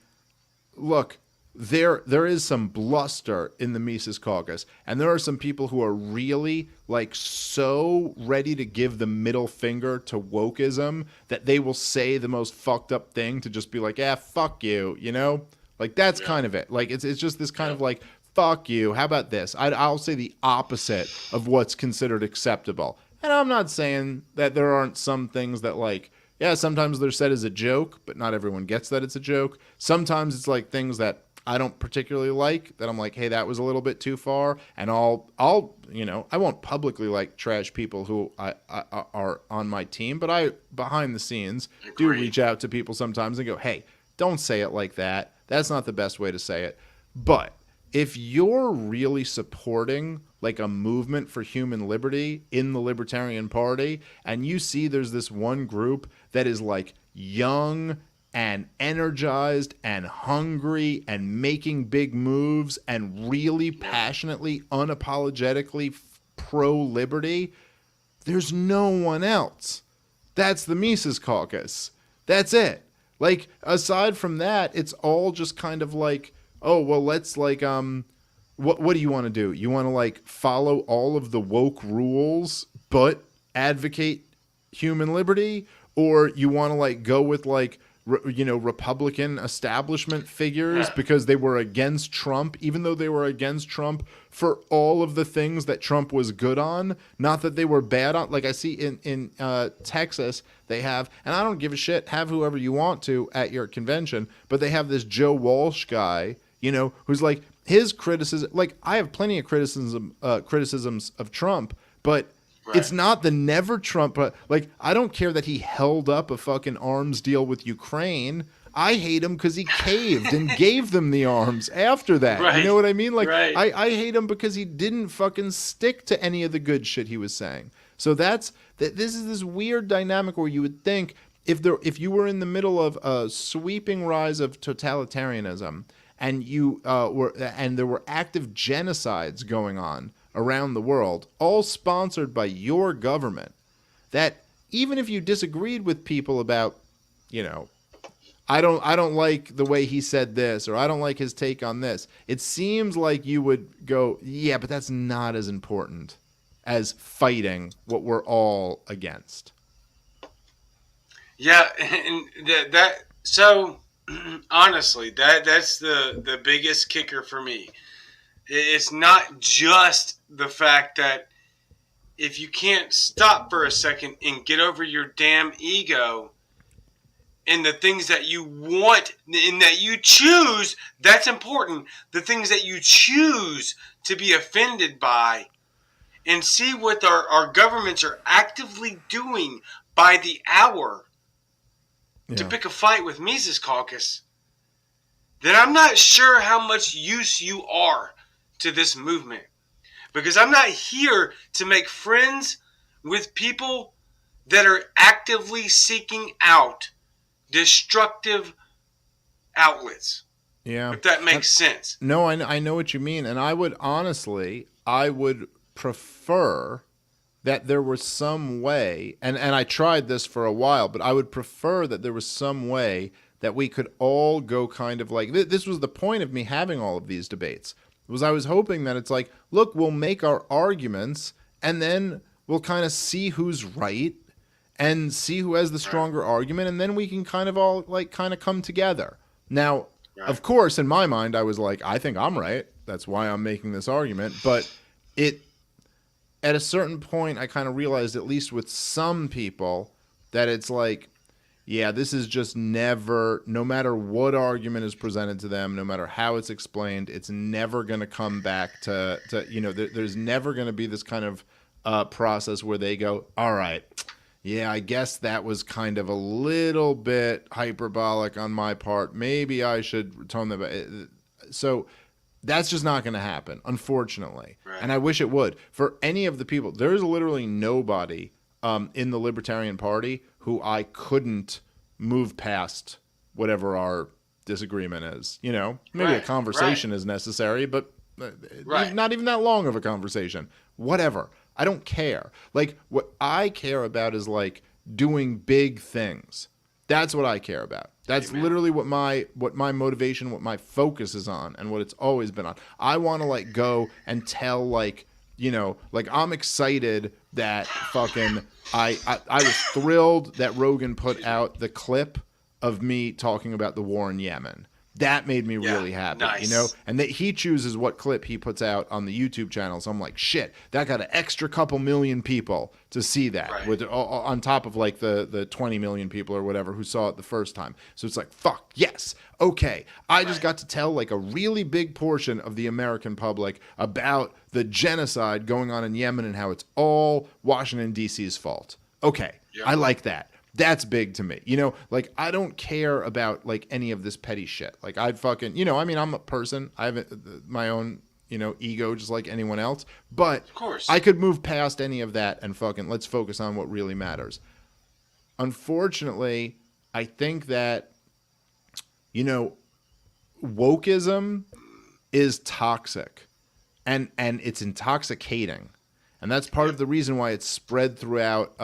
Speaker 2: look, there is some bluster in the Mises Caucus, and there are some people who are really like so ready to give the middle finger to wokeism that they will say the most fucked up thing to just be like, "Yeah, fuck you," you know? Like that's
Speaker 1: Yeah.
Speaker 2: kind of it. Like it's just this kind
Speaker 1: Yeah.
Speaker 2: of like, "Fuck you." How about this? I'll say the opposite of what's considered acceptable. And I'm not saying that there aren't some things that like, yeah, sometimes they're said as a joke, but not everyone gets that it's a joke. Sometimes it's like things that I don't particularly like that I'm like, hey, that was a little bit too far, and I'll I won't publicly like trash people who are on my team, but I behind the scenes do
Speaker 1: Agree.
Speaker 2: reach out to people sometimes and go, hey, don't say it like that. That's not the best way to say it. But if you're really supporting like a movement for human liberty in the Libertarian Party, and you see there's this one group that is like young and energized and hungry and making big moves and really passionately, unapologetically pro-liberty, there's no one else. That's the Mises Caucus. That's it. Like, aside from that, it's all just kind of like, oh, well, let's like, what do you want to do? You want to like follow all of the woke rules, but advocate human liberty? Or you want to like go with like, Republican establishment figures because they were against Trump, even though they were against Trump for all of the things that Trump was good on, not that they were bad on. Like I see in Texas, they have, and I don't give a shit, have whoever you want to at your convention, but they have this Joe Walsh guy, who's like his criticism. Like I have plenty of criticisms of Trump, but it's not the never Trump, but like I don't care that he held up a fucking arms deal with Ukraine. I hate him because he caved and gave them the arms after that.
Speaker 1: Right.
Speaker 2: You know what I mean? Like
Speaker 1: Right.
Speaker 2: I hate him because he didn't fucking stick to any of the good shit he was saying. So this is this weird dynamic where you would think if you were in the middle of a sweeping rise of totalitarianism and there were active genocides going on around the world, all sponsored by your government, that even if you disagreed with people about, I don't like the way he said this, or I don't like his take on this, it seems like you would go, yeah, but that's not as important as fighting what we're all against.
Speaker 1: Yeah, and so honestly, that's the biggest kicker for me. It's not just the fact that if you can't stop for a second and get over your damn ego and the things that you want and that you choose, that's important. The things that you choose to be offended by and see what our governments are actively doing by the hour to pick a fight with Mises Caucus, then I'm not sure how much use you are to this movement, because I'm not here to make friends with people that are actively seeking out destructive outlets.
Speaker 2: Yeah,
Speaker 1: If that makes sense.
Speaker 2: No, I know what you mean, and I would prefer that there was some way, and I tried this for a while, but I would prefer that there was some way that we could all go kind of like, this was the point of me having all of these debates, was I was hoping that it's like, look, we'll make our arguments, and then we'll kind of see who's right, and see who has the stronger argument, and then we can kind of all like kind of come together. Now, of course, in my mind, I was like, I think I'm right. That's why I'm making this argument. But at a certain point, I kind of realized, at least with some people, that it's like, yeah, this is just never, no matter what argument is presented to them, no matter how it's explained, it's never going to come back to there's never going to be this kind of process where they go, all right, yeah, I guess that was kind of a little bit hyperbolic on my part. Maybe I should tone that back. So that's just not going to happen, unfortunately. Right. And I wish it would. For any of the people, there's literally nobody in the Libertarian Party who I couldn't move past whatever our disagreement is. You know, maybe a conversation is necessary, but not even that long of a conversation. Whatever. I don't care. Like, what I care about is like doing big things. That's what I care about. That's literally what my motivation, what my focus is on, and what it's always been on. I want to like go and tell like, you know, like I'm excited that fucking I was thrilled that Rogan put out the clip of me talking about the war in Yemen. That made me really happy, you know? And that he chooses what clip he puts out on the YouTube channel. So I'm like, shit, that got an extra couple million people to see that, with on top of like the 20 million people or whatever who saw it the first time. So it's like, fuck, yes, okay. I just got to tell like a really big portion of the American public about the genocide going on in Yemen and how it's all Washington, D.C.'s fault. Okay, I like that. That's big to me. You know, like I don't care about like any of this petty shit. Like I'd fucking, you know, I mean, I'm a person. I have my own, you know, ego just like anyone else. But
Speaker 1: of course,
Speaker 2: I could move past any of that and fucking let's focus on what really matters. Unfortunately, I think that, you know, wokeism is toxic and it's intoxicating. And that's part of the reason why it's spread throughout,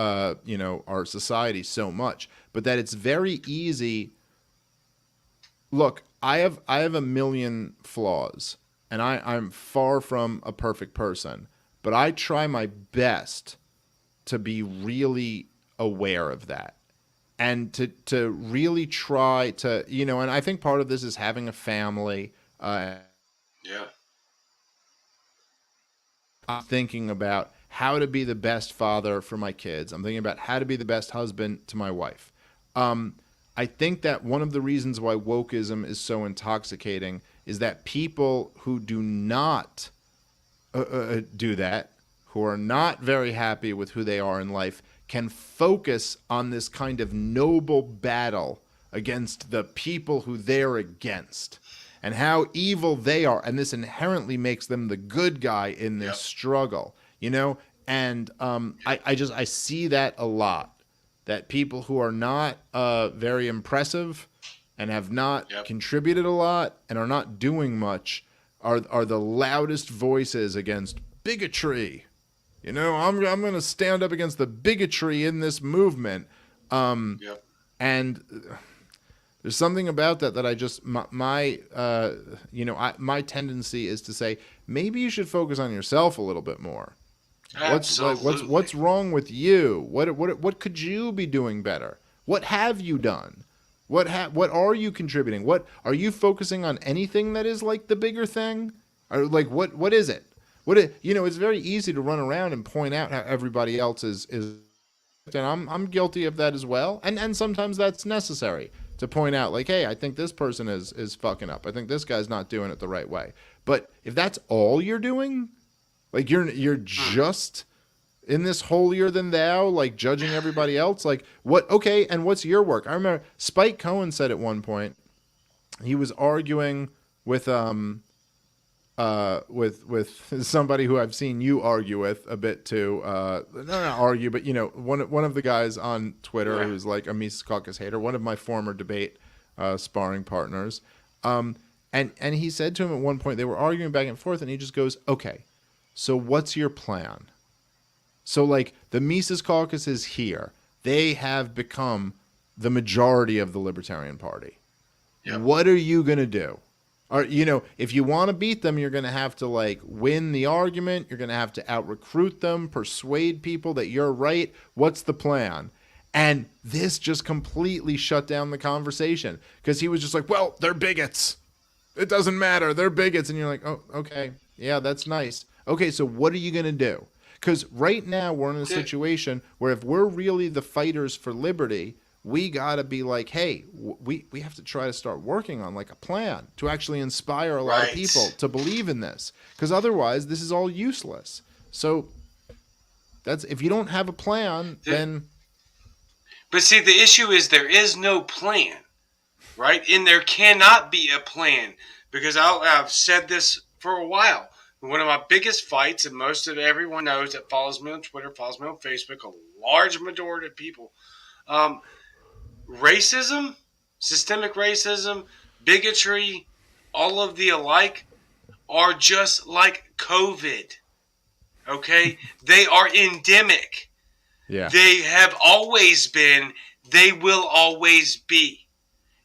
Speaker 2: you know, our society so much. But that it's very easy. Look, I have a million flaws, and I'm far from a perfect person. But I try my best to be really aware of that, and to really try to, you know. And I think part of this is having a family. I'm thinking about how to be the best father for my kids. I'm thinking about how to be the best husband to my wife. I think that one of the reasons why wokeism is so intoxicating is that people who do not do that, who are not very happy with who they are in life, can focus on this kind of noble battle against the people who they're against, and how evil they are, and this inherently makes them the good guy in this struggle, you know? And I see that a lot, that people who are not very impressive and have not contributed a lot and are not doing much are the loudest voices against bigotry. You know, I'm going to stand up against the bigotry in this movement. And there's something about that I just my tendency is to say maybe you should focus on yourself a little bit more.
Speaker 1: Absolutely.
Speaker 2: What's wrong with you? What could you be doing better? What have you done? What are you contributing? What are you focusing on? Anything that is like the bigger thing, or like what is it? You know, it's very easy to run around and point out how everybody else is, and I'm guilty of that as well. And sometimes that's necessary to point out, like, hey, I think this person is fucking up. I think this guy's not doing it the right way. But if that's all you're doing, like you're just in this holier than thou, like judging everybody else, like what? Okay, and what's your work? I remember Spike Cohen said at one point, he was arguing with somebody who I've seen you argue with a bit too. Not argue, but you know, one of the guys on Twitter who's like a Mises Caucus hater, one of my former debate sparring partners. And he said to him at one point, they were arguing back and forth, and he just goes, okay, so what's your plan? So like the Mises Caucus is here. They have become the majority of the Libertarian Party. What are you going to do? Or, you know, if you want to beat them, you're going to have to like win the argument. You're going to have to out-recruit them, persuade people that you're right. What's the plan? And this just completely shut down the conversation because he was just like, well, they're bigots. It doesn't matter. They're bigots. And you're like, oh, okay. Yeah, that's nice. Okay, so what are you going to do? Because right now we're in a situation where if we're really the fighters for liberty, we got to be like, hey, we have to try to start working on like a plan to actually inspire a lot of people to believe in this. Because otherwise, this is all useless. So that's if you don't have a plan, then.
Speaker 1: But see, the issue is there is no plan, right? And there cannot be a plan because I've said this for a while. One of my biggest fights, and most of everyone knows that follows me on Twitter, follows me on Facebook, a large majority of people. Racism, Systemic racism, bigotry, all of the alike are just like COVID. Okay? They are endemic.
Speaker 2: Yeah.
Speaker 1: They have always been. They will always be.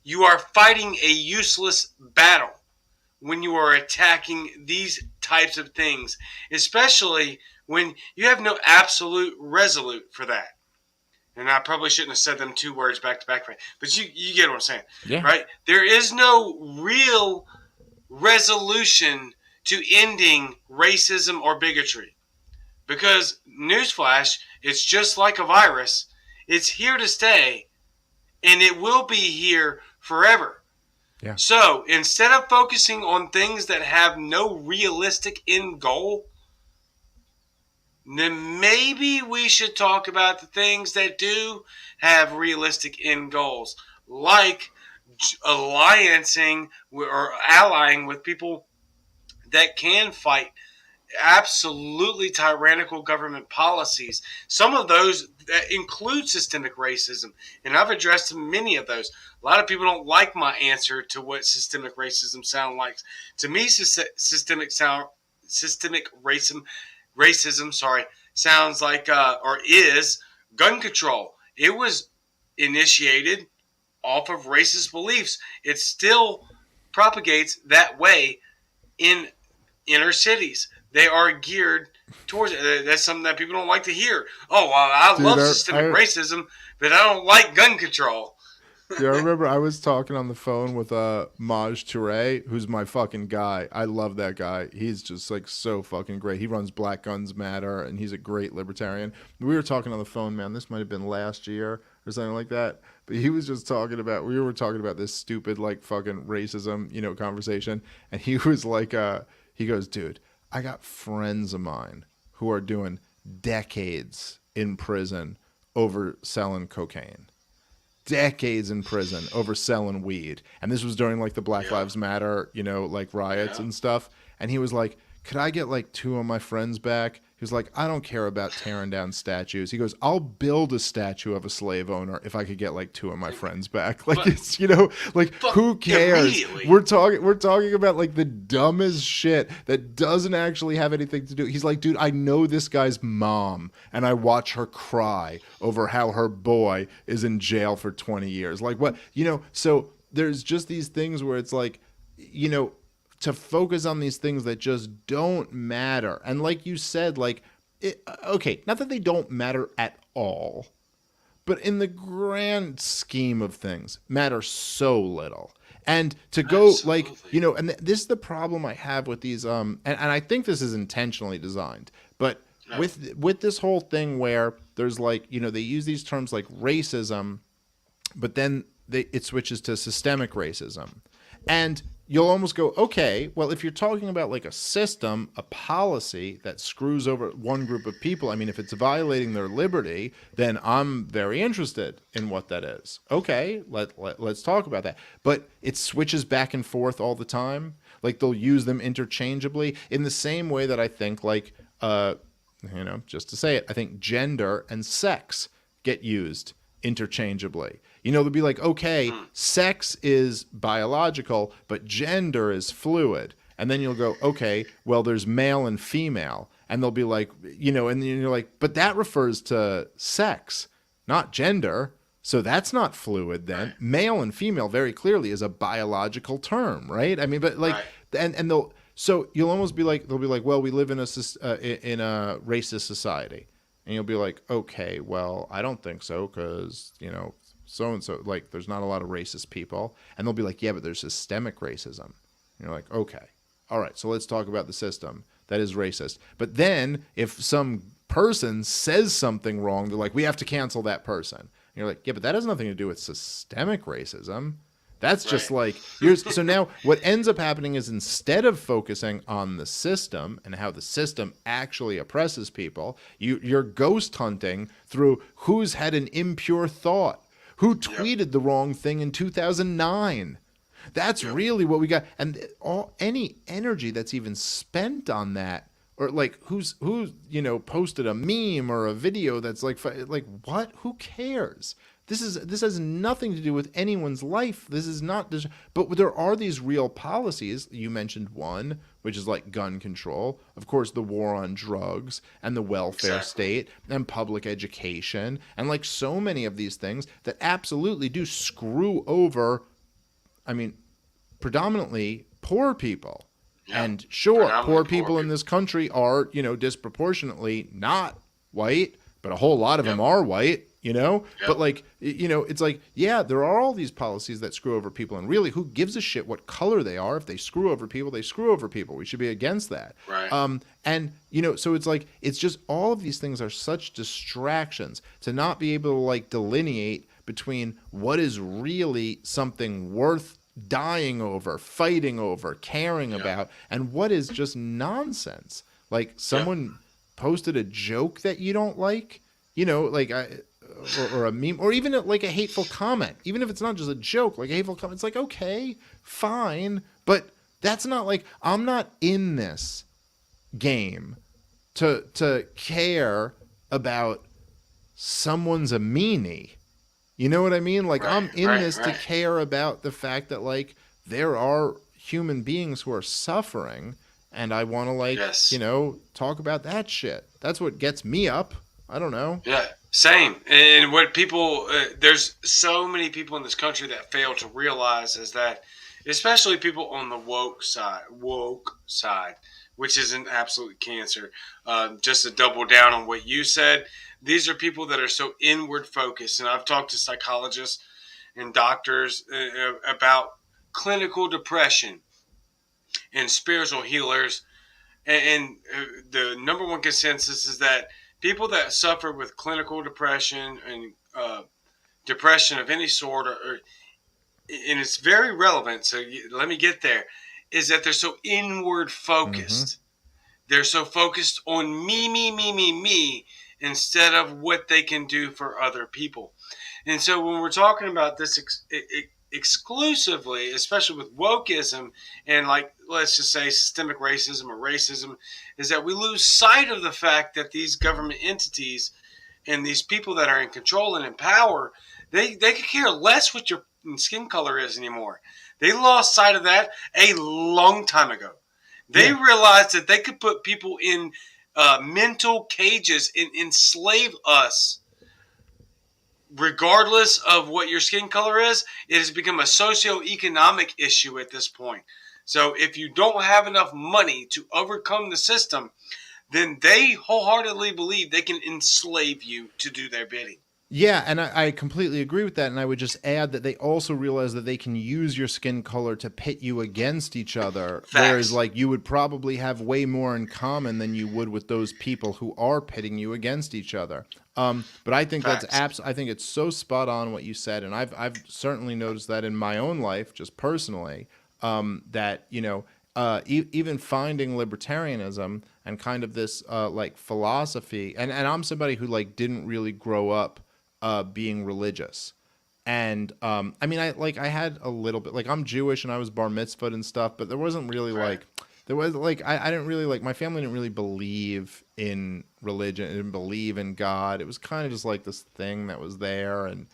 Speaker 1: You are fighting a useless battle when you are attacking these types of things, especially when you have no absolute resolute for that. And I probably shouldn't have said them two words back to back, but you get what I'm saying,
Speaker 2: Yeah.
Speaker 1: right? There is no real resolution to ending racism or bigotry. Because, newsflash, it's just like a virus. It's here to stay, and it will be here forever.
Speaker 2: Yeah.
Speaker 1: So, instead of focusing on things that have no realistic end goal, then maybe we should talk about the things that do have realistic end goals, like alliancing or allying with people that can fight absolutely tyrannical government policies. Some of those that include systemic racism, and I've addressed many of those. A lot of people don't like my answer to what systemic racism sounds like. To me, systemic racism, sounds like or is gun control. It was initiated off of racist beliefs. It still propagates that way in inner cities. They are geared towards it. That's something that people don't like to hear. Oh, well, I love systemic racism, but I don't like gun control.
Speaker 2: Yeah, I remember I was talking on the phone with Maj Touré, who's my fucking guy. I love that guy. He's just like so fucking great. He runs Black Guns Matter, and he's a great libertarian. We were talking on the phone, man. This might have been last year or something like that. But we were talking about this stupid like fucking racism, conversation. And he was like, he goes, dude, I got friends of mine who are doing decades in prison over selling cocaine. Decades in prison over selling weed. And this was during like the Black Lives Matter, like riots and stuff. And he was like, could I get like 2 of my friends back? He was like, I don't care about tearing down statues. He goes, I'll build a statue of a slave owner if I could get like 2 of my friends back. Like, it's, who cares? We're talking about like the dumbest shit that doesn't actually have anything to do. He's like, dude, I know this guy's mom and I watch her cry over how her boy is in jail for 20 years. Like what, so there's just these things where it's like, to focus on these things that just don't matter. And like you said, not that they don't matter at all, but in the grand scheme of things, matter so little. And to go and this is the problem I have with these, and I think this is intentionally designed, but with this whole thing where there's like, they use these terms like racism, but then it switches to systemic racism. And you'll almost go, okay, well, if you're talking about like a system, a policy that screws over one group of people, I mean, if it's violating their liberty, then I'm very interested in what that is. Okay, let's talk about that. But it switches back and forth all the time. Like they'll use them interchangeably in the same way that I think like, just to say it, I think gender and sex get used interchangeably. They'll be like, okay, sex is biological, but gender is fluid. And then you'll go, okay, well, there's male and female. And they'll be like, and then you're like, but that refers to sex, not gender. So that's not fluid then. Right. Male and female very clearly is a biological term, right? I mean, but like, right. and they'll, so you'll almost be like, they'll be like, well, we live in a racist society. And you'll be like, okay, well, I don't think so because, so-and-so, like, there's not a lot of racist people. And they'll be like, yeah, but there's systemic racism. And you're like, okay, all right, so let's talk about the system that is racist. But then if some person says something wrong, they're like, we have to cancel that person. And you're like, yeah, but that has nothing to do with systemic racism. That's just like, so now what ends up happening is instead of focusing on the system and how the system actually oppresses people, you're ghost hunting through who's had an impure thought, who tweeted the wrong thing in 2009. That's really what we got. And any energy that's even spent on that, or like who's posted a meme or a video that's like what? Who cares? This has nothing to do with anyone's life. This is not, but there are these real policies. You mentioned one, which is like gun control. Of course, the war on drugs and the welfare state and public education and like so many of these things that absolutely do screw over, I mean, predominantly poor people. Yeah, and sure, poor people in this country are, disproportionately not white, but a whole lot of them are white, But like, it's like, yeah, there are all these policies that screw over people. And really, who gives a shit what color they are? If they screw over people, they screw over people. We should be against that.
Speaker 1: Right.
Speaker 2: And, so it's like, it's just all of these things are such distractions to not be able to like delineate between what is really something worth dying over, fighting over, caring about, and what is just nonsense. Like someone posted a joke that you don't like, like or a meme, or even like a hateful comment, even if it's not just a joke, like a hateful comment, it's like, okay, fine, but that's not like, I'm not in this game to care about someone's a meanie. You know what I mean? Like, I'm in this to care about the fact that, like, there are human beings who are suffering, and I want to, like, talk about that shit. That's what gets me up. I don't know.
Speaker 1: Yeah, same. And what people, there's so many people in this country that fail to realize is that, especially people on the woke side, which is an absolute cancer. Just to double down on what you said, these are people that are so inward focused. And I've talked to psychologists and doctors about clinical depression and spiritual healers. And the number one consensus is that people that suffer with clinical depression and depression of any sort, and it's very relevant, so let me get there, is that they're so inward focused. Mm-hmm. They're so focused on me, instead of what they can do for other people. And so when we're talking about this exclusively, especially with wokeism and, like, let's just say systemic racism or racism, is that we lose sight of the fact that these government entities and these people that are in control and in power, they could care less what your skin color is anymore. They lost sight of that a long time ago. They realized that they could put people in mental cages and enslave us regardless of what your skin color is. It has become a socioeconomic issue at this point. So if you don't have enough money to overcome the system, then they wholeheartedly believe they can enslave you to do their bidding.
Speaker 2: Yeah, and I completely agree with that. And I would just add that they also realize that they can use your skin color to pit you against each other. Facts. Whereas, like, you would probably have way more in common than you would with those people who are pitting you against each other. But I think Facts. I think it's so spot on what you said, and I've certainly noticed that in my own life, just personally, that even finding libertarianism and kind of this like philosophy, and I'm somebody who like didn't really grow up being religious. And I mean, I had a little bit, like, I'm Jewish and I was bar mitzvahed and stuff, but there wasn't really I didn't really, like, my family didn't really believe in religion, didn't believe in God. It was kind of just like this thing that was there, and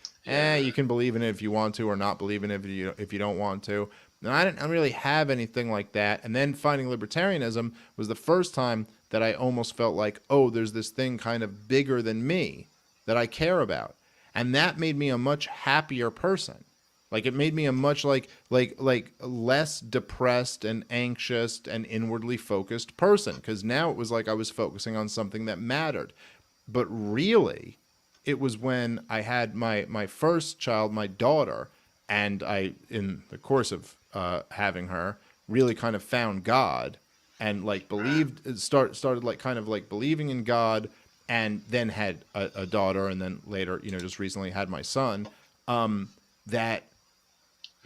Speaker 2: you can believe in it if you want to, or not believe in it if you don't want to. And I didn't really have anything like that. And then finding libertarianism was the first time that I almost felt like, oh, there's this thing kind of bigger than me that I care about. And that made me a much happier person. Like, it made me a much like less depressed and anxious and inwardly focused person, because now it was like I was focusing on something that mattered. But really, it was when I had my first child, my daughter, and I, in the course of having her, really kind of found God and like started like kind of like believing in God, and then had a daughter, and then later, just recently had my son. That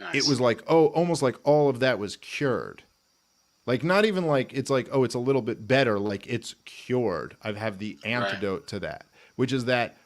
Speaker 2: nice. It was like, oh, almost like all of that was cured. Like, not even like it's like, oh, it's a little bit better. Like, it's cured. I have the antidote to that, which is that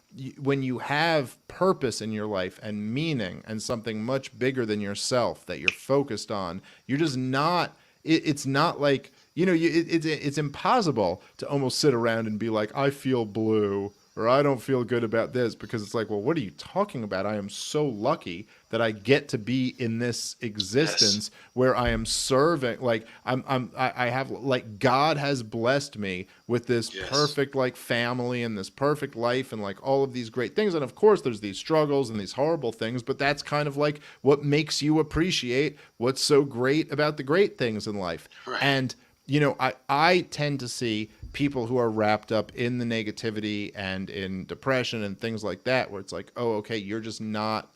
Speaker 2: when you have purpose in your life and meaning and something much bigger than yourself that you're focused on, you're just not. It's not like, it's impossible to almost sit around and be like, I feel blue, or I don't feel good about this, because it's like, well, what are you talking about? I am so lucky that I get to be in this
Speaker 1: Yes.
Speaker 2: existence where I am serving, like I have, like, God has blessed me with this
Speaker 1: Yes.
Speaker 2: perfect, like, family and this perfect life and, like, all of these great things. And of course there's these struggles and these horrible things, but that's kind of like what makes you appreciate what's so great about the great things in life.
Speaker 1: Right.
Speaker 2: And I tend to see people who are wrapped up in the negativity and in depression and things like that, where it's like, oh, okay, you're just not,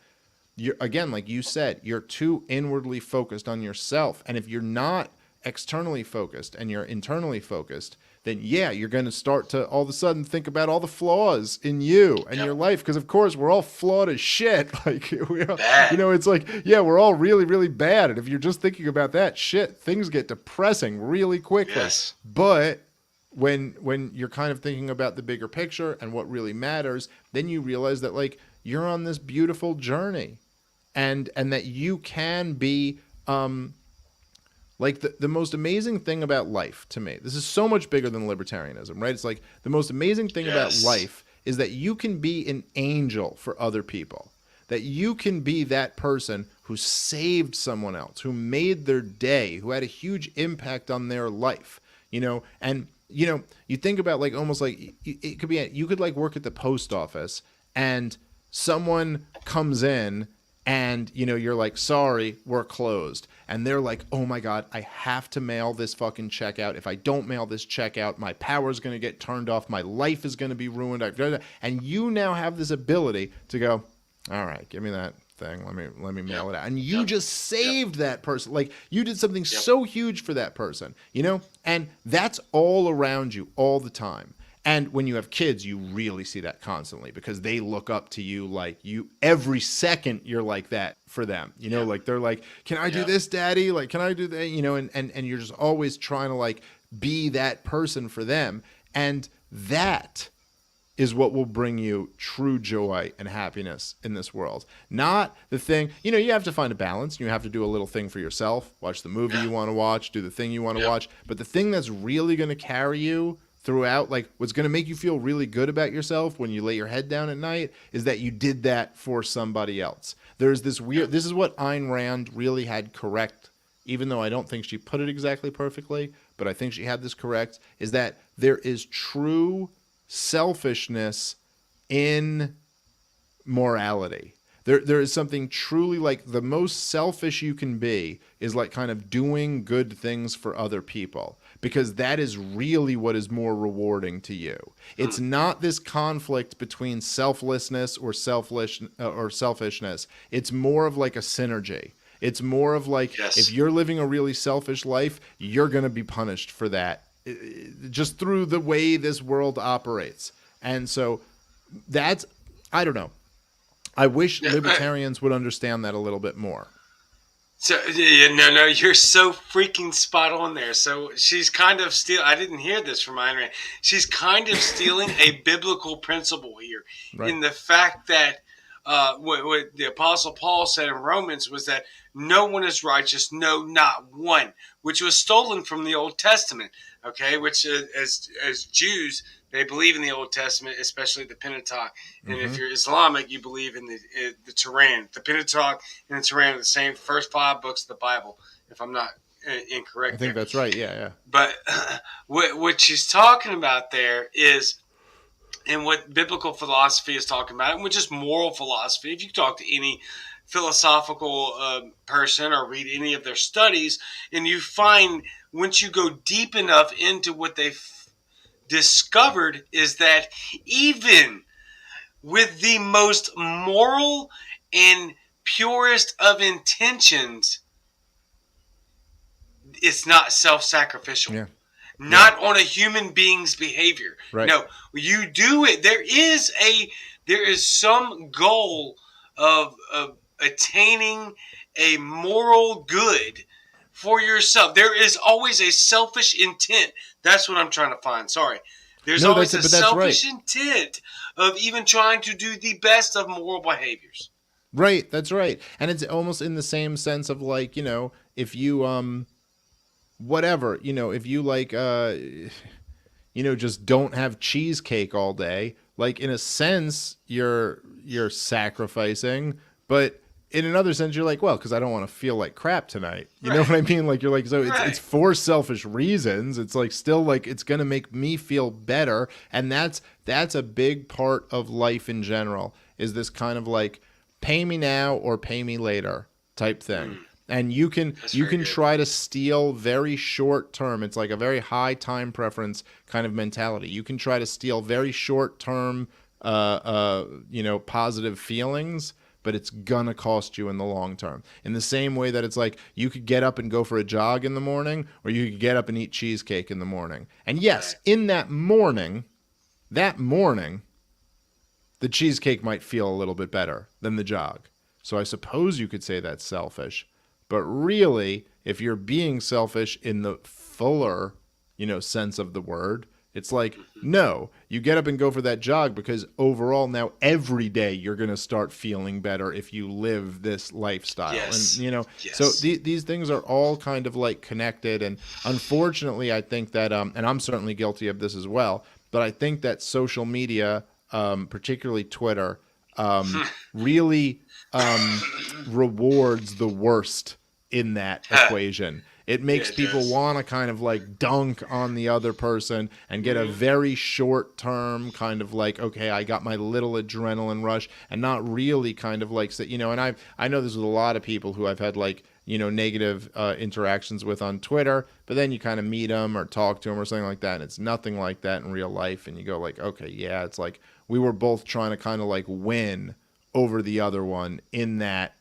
Speaker 2: you're, again, like you said, you're too inwardly focused on yourself. And if you're not externally focused and you're internally focused, then yeah, you're going to start to all of a sudden think about all the flaws in you and your
Speaker 1: Yep.
Speaker 2: life. Because of course we're all flawed as shit. Like,
Speaker 1: Bad.
Speaker 2: it's like, yeah, we're all really, really bad. And if you're just thinking about that shit, things get depressing really quickly.
Speaker 1: Yes.
Speaker 2: But when you're kind of thinking about the bigger picture and what really matters, then you realize that, like, you're on this beautiful journey, and that you can be, like, the most amazing thing about life to me, this is so much bigger than libertarianism, right? It's like the most amazing thing about
Speaker 1: Yes.
Speaker 2: life is that you can be an angel for other people, that you can be that person who saved someone else, who made their day, who had a huge impact on their life, and you think about, like, almost like it could be, you could, like, work at the post office and someone comes in and you're like, sorry, we're closed, and they're like, oh my god, I have to mail this fucking check out. If I don't mail this check out, my power's going to get turned off, my life is going to be ruined. And you now have this ability to go, all right, give me that thing, let me mail
Speaker 1: Yep.
Speaker 2: it out, and you
Speaker 1: Yep.
Speaker 2: just
Speaker 1: Yep.
Speaker 2: saved that person. Like, you did something
Speaker 1: Yep.
Speaker 2: so huge for that person, and that's all around you all the time. And when you have kids, you really see that constantly, because they look up to you, like, you every second you're like that for them.
Speaker 1: Yep.
Speaker 2: Like, they're like, can I do
Speaker 1: Yep.
Speaker 2: this, daddy? Like, can I do that? And you're just always trying to, like, be that person for them. And that is what will bring you true joy and happiness in this world. Not the thing, you have to find a balance. You have to do a little thing for yourself, watch the movie
Speaker 1: Yeah.
Speaker 2: you want to watch, do the thing you want to
Speaker 1: Yep.
Speaker 2: watch. But the thing that's really going to carry you throughout, like, what's going to make you feel really good about yourself when you lay your head down at night, is that you did that for somebody else. There's this weird, this is what Ayn Rand really had correct, even though I don't think she put it exactly perfectly, but I think she had this correct, is that there is true selfishness in morality. There is something truly, like, the most selfish you can be is, like, kind of doing good things for other people, because that is really what is more rewarding to you. It's not this conflict between selflessness or selfishness. It's more of, like, a synergy. It's more of, like,
Speaker 1: Yes.
Speaker 2: if you're living a really selfish life, you're going to be punished for that, just through the way this world operates. And so that's, I don't know. I wish
Speaker 1: Yeah,
Speaker 2: libertarians would understand that a little bit more.
Speaker 1: So yeah, no, you're so freaking spot on there. So she's kind of I didn't hear this from Ayn Rand. She's kind of stealing a biblical principle here,
Speaker 2: Right.
Speaker 1: in the fact that what the Apostle Paul said in Romans was that no one is righteous, no, not one, which was stolen from the Old Testament. Okay, which as Jews, they believe in the Old Testament, especially the Pentateuch. And if you're Islamic, you believe in the Quran. The Pentateuch and the Quran are the same first 5 books of the Bible, if I'm not incorrect.
Speaker 2: I think
Speaker 1: there.
Speaker 2: that's right. Yeah.
Speaker 1: But what she's talking about there is, and what biblical philosophy is talking about, and which is moral philosophy. If you talk to any philosophical person or read any of their studies, and you find, once you go deep enough into what they've discovered, is that even with the most moral and purest of intentions, it's not self-sacrificial.
Speaker 2: Yeah.
Speaker 1: Not on a human being's behavior.
Speaker 2: Right.
Speaker 1: No, you do it. There is some goal of attaining a moral good for yourself. There is always a selfish intent. That's what I'm trying to find. Sorry. There's
Speaker 2: No,
Speaker 1: always a
Speaker 2: that's
Speaker 1: selfish
Speaker 2: right.
Speaker 1: intent of even trying to do the best of moral behaviors.
Speaker 2: Right. That's right. And it's almost in the same sense of, like, if you whatever, if you, like, just don't have cheesecake all day. Like, in a sense, you're sacrificing, but in another sense, you're like, well, because I don't want to feel like crap tonight. You know what I mean? Like, you're like, so it's for selfish reasons. It's like, still, like, it's going to make me feel better. And that's a big part of life in general, is this kind of like, pay me now or pay me later type thing. And you can try to steal very short term. It's like a very high time preference kind of mentality. You can try to steal very short term, positive feelings, but it's gonna cost you in the long term. In the same way that it's like you could get up and go for a jog in the morning, or you could get up and eat cheesecake in the morning. And yes, in that morning, the cheesecake might feel a little bit better than the jog. So I suppose you could say that's selfish. But really, if you're being selfish in the fuller, sense of the word, it's like, no, you get up and go for that jog because overall now every day you're going to start feeling better if you live this lifestyle.
Speaker 1: Yes.
Speaker 2: And, so these things are all kind of like connected. And unfortunately, I think that, and I'm certainly guilty of this as well, but I think that social media, particularly Twitter, really rewards the worst in that equation. It makes people want to kind of like dunk on the other person and get a very short term kind of like, okay, I got my little adrenaline rush, and not really kind of like, and I know this with a lot of people who I've had like, negative interactions with on Twitter, but then you kind of meet them or talk to them or something like that, and it's nothing like that in real life. And you go like, okay, yeah, it's like we were both trying to kind of like win over the other one in that,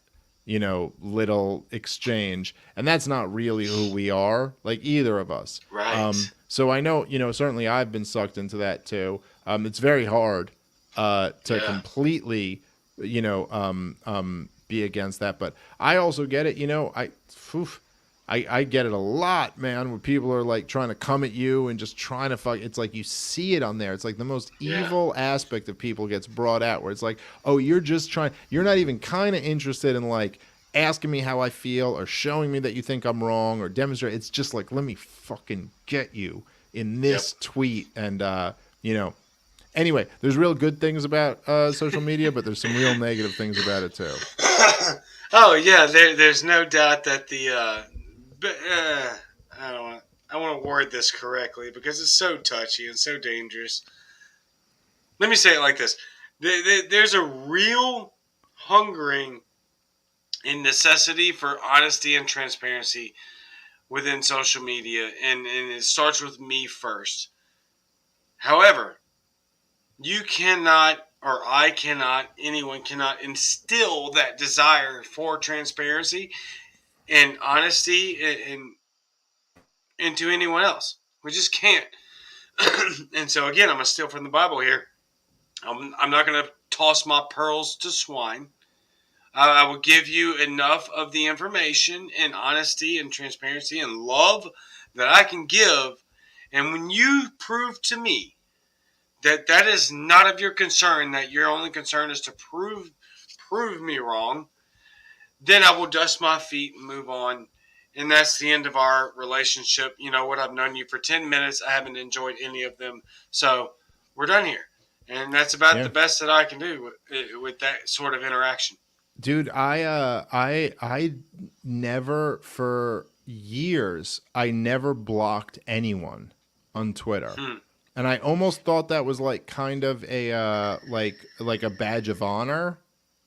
Speaker 2: little exchange. And that's not really who we are, like either of us.
Speaker 1: Right.
Speaker 2: So I know, certainly I've been sucked into that too. It's very hard to completely, be against that. But I also get it, I get it a lot, man, when people are like trying to come at you and just trying to fuck. It's like you see it on there. It's like the most evil aspect of people gets brought out, where it's like, oh, you're not even kind of interested in like asking me how I feel or showing me that you think I'm wrong or demonstrate. It's just like, let me fucking get you in this tweet. And, anyway, there's real good things about social media, but there's some real negative things about it too.
Speaker 1: Oh yeah, there's no doubt that I want to word this correctly because it's so touchy and so dangerous. Let me say it like this. There's a real hungering and necessity for honesty and transparency within social media, and it starts with me first. However, you cannot, or I cannot, anyone cannot instill that desire for transparency and honesty into anyone else. We just can't. And so again, I'm going to steal from the Bible here. I'm not going to toss my pearls to swine. I will give you enough of the information and honesty and transparency and love that I can give. And when you prove to me that is not of your concern, that your only concern is to prove me wrong, then I will dust my feet and move on. And that's the end of our relationship. You know what? I've known you for 10 minutes. I haven't enjoyed any of them. So we're done here. And that's about the best that I can do with that sort of interaction.
Speaker 2: Dude, I never, for years, I never blocked anyone on Twitter. And I almost thought that was like kind of a like a badge of honor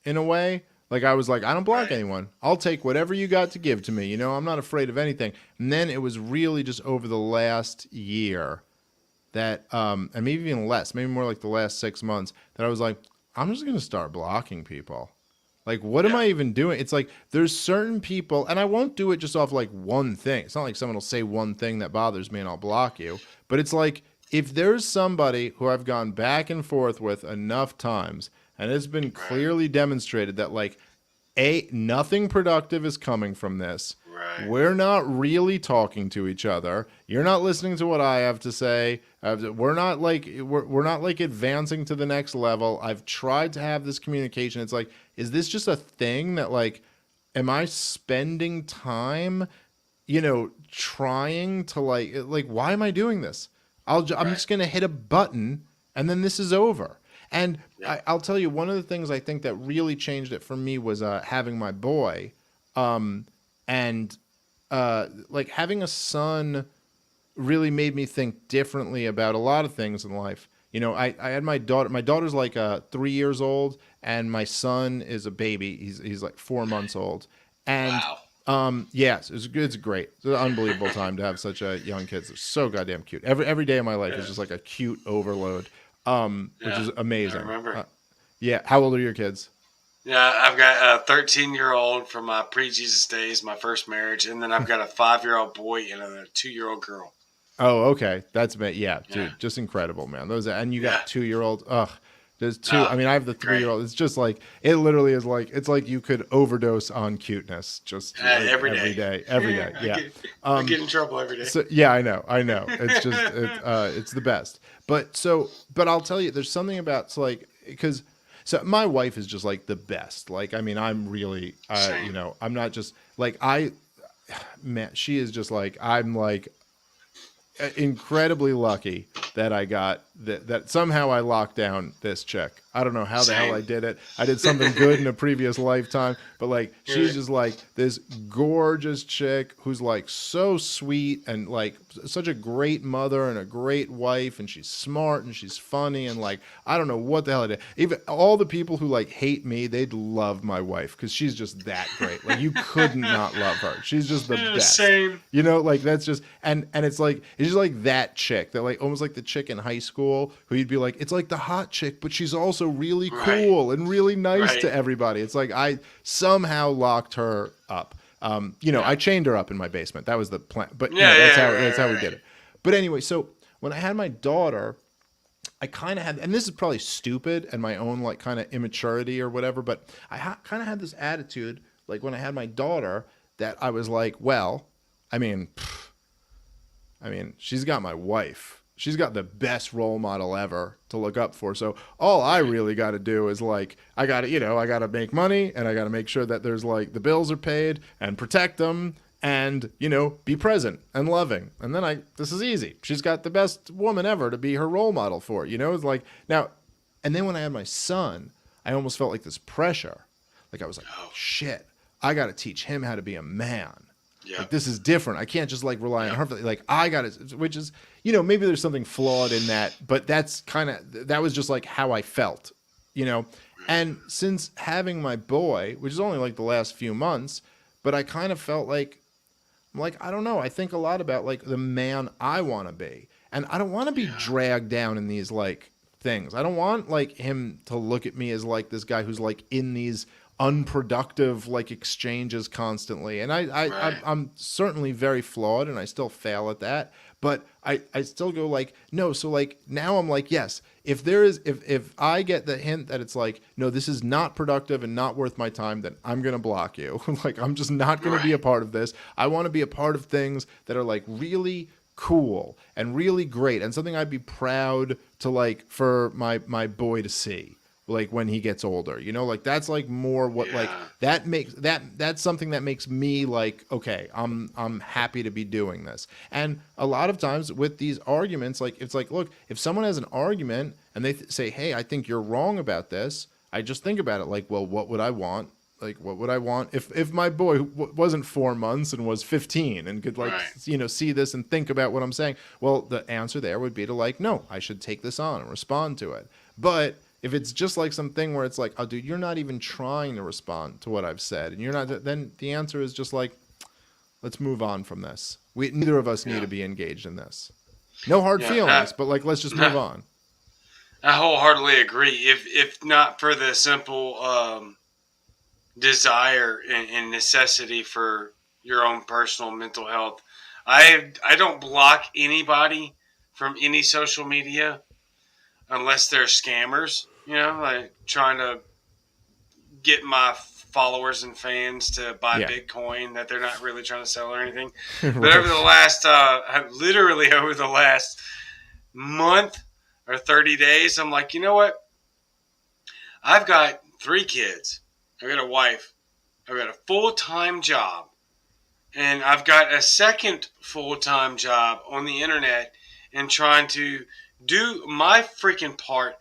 Speaker 2: in a way. Like I was like, I don't block anyone. I'll take whatever you got to give to me. I'm not afraid of anything. And then it was really just over the last year that, and maybe even less, maybe more like the last 6 months, that I was like, I'm just going to start blocking people. Like, what am I even doing? It's like, there's certain people, and I won't do it just off like one thing. It's not like someone will say one thing that bothers me and I'll block you. But it's like, if there's somebody who I've gone back and forth with enough times, and it's been clearly demonstrated that like, nothing productive is coming from this. Right. We're not really talking to each other. You're not listening to what I have to say. We're not like advancing to the next level. I've tried to have this communication. It's like, is this just a thing that like, am I spending time, trying to like, why am I doing this? I'm
Speaker 1: Right.
Speaker 2: just going to hit a button and then this is over. And
Speaker 1: Yeah.
Speaker 2: I'll tell you, one of the things I think that really changed it for me was having my boy. And like having a son really made me think differently about a lot of things in life. You know, I had my daughter. My daughter's like 3 years old, and my son is a baby. He's like 4 months old, and
Speaker 1: Wow.
Speaker 2: yes, it's great. It's an unbelievable time to have such a young kid. They're so goddamn cute. Every day of my life is just like a cute overload, which
Speaker 1: Yeah.
Speaker 2: is
Speaker 1: I
Speaker 2: amazing.
Speaker 1: remember.
Speaker 2: Yeah, how old are your kids?
Speaker 1: Yeah, I've got a 13-year-old from my pre-Jesus days, my first marriage, and then I've got a 5-year-old boy and a 2-year-old girl.
Speaker 2: Oh, okay. That's yeah,
Speaker 1: Yeah.
Speaker 2: dude, just incredible, man. Those and you
Speaker 1: Yeah.
Speaker 2: got 2-year-old. Ugh, there's two. I
Speaker 1: Ah,
Speaker 2: mean, I have the
Speaker 1: great.
Speaker 2: 3-year-old. It's just like it literally is like it's like you could overdose on cuteness just like
Speaker 1: Every
Speaker 2: every
Speaker 1: day.
Speaker 2: day, every day. Yeah.
Speaker 1: I get in trouble every day.
Speaker 2: So yeah, I know. It's just it's the best. But I'll tell you, there's something about like because so my wife is just like the best. Like I mean, I'm really
Speaker 1: Same.
Speaker 2: I'm not just like man, she is just like I'm like incredibly lucky that I got that somehow I locked down this chick. I don't know how the hell I
Speaker 1: Same.
Speaker 2: did it. I did something good in a previous lifetime, but like she's
Speaker 1: Yeah.
Speaker 2: just like this gorgeous chick who's like so sweet and like such a great mother and a great wife, and she's smart and she's funny and like I don't know what the hell I did. Even all the people who like hate me, they'd love my wife because she's just that great. Like you couldn't not love her. She's just the best.
Speaker 1: Same.
Speaker 2: You know, like that's just and it's just like that chick that like almost like the chick in high school who you'd be like, it's like the hot chick, but she's also really
Speaker 1: Right.
Speaker 2: cool and really nice
Speaker 1: Right.
Speaker 2: to everybody. It's like I somehow locked her up. I chained her up in my basement. That was the plan. But
Speaker 1: Yeah,
Speaker 2: that's how we
Speaker 1: right.
Speaker 2: did it. But anyway, so when I had my daughter, I kind of had, and this is probably stupid and my own like kind of immaturity or whatever, but I kind of had this attitude like when I had my daughter that I was like, well, I mean, she's got my wife. She's got the best role model ever to look up for. So all I really got to do is like, I got to make money and I got to make sure that there's like the bills are paid and protect them and, be present and loving. And then this is easy. She's got the best woman ever to be her role model for, it's like now, and then when I had my son, I almost felt like this pressure. Like I was like, oh shit, I got to teach him how to be a man.
Speaker 1: Yeah.
Speaker 2: Like this is different. I can't just like rely on her. Like I got it, which is, maybe there's something flawed in that, but that was just like how I felt, And since having my boy, which is only like the last few months, but I kind of felt like, I don't know. I think a lot about like the man I want to be, and I don't want to be dragged down in these like things. I don't want like him to look at me as like this guy who's like in these unproductive like exchanges constantly. And I'm certainly very flawed and I still fail at that. But I still go like, no. So like now I'm like, yes, if I get the hint that it's like, no, this is not productive and not worth my time, then I'm going to block you. Like, I'm just not going to be a part of this. I want to be a part of things that are like really cool and really great and something I'd be proud to like for my boy to see. Like when he gets older, like that's like more what like that's something that makes me like, okay, I'm happy to be doing this. And a lot of times with these arguments, like it's like, look, if someone has an argument and they say, hey, I think you're wrong about this, I just think about it like, well, what would I want? Like, what would I want if my boy wasn't 4 months and was 15 and could like, see this and think about what I'm saying? Well, the answer there would be to like, no, I should take this on and respond to it. But if it's just like something where it's like, oh, dude, you're not even trying to respond to what I've said, and you're not, then the answer is just like, let's move on from this. Neither of us need to be engaged in this. No hard feelings, but like, let's just move on.
Speaker 1: I wholeheartedly agree. If not for the simple desire and necessity for your own personal mental health, I don't block anybody from any social media unless they're scammers, like trying to get my followers and fans to buy Bitcoin that they're not really trying to sell or anything. But over the last, literally over the last month or 30 days, I'm like, you know what? I've got 3 kids. I've got a wife. I've got a full-time job. And I've got a second full-time job on the internet. and trying to do my freaking part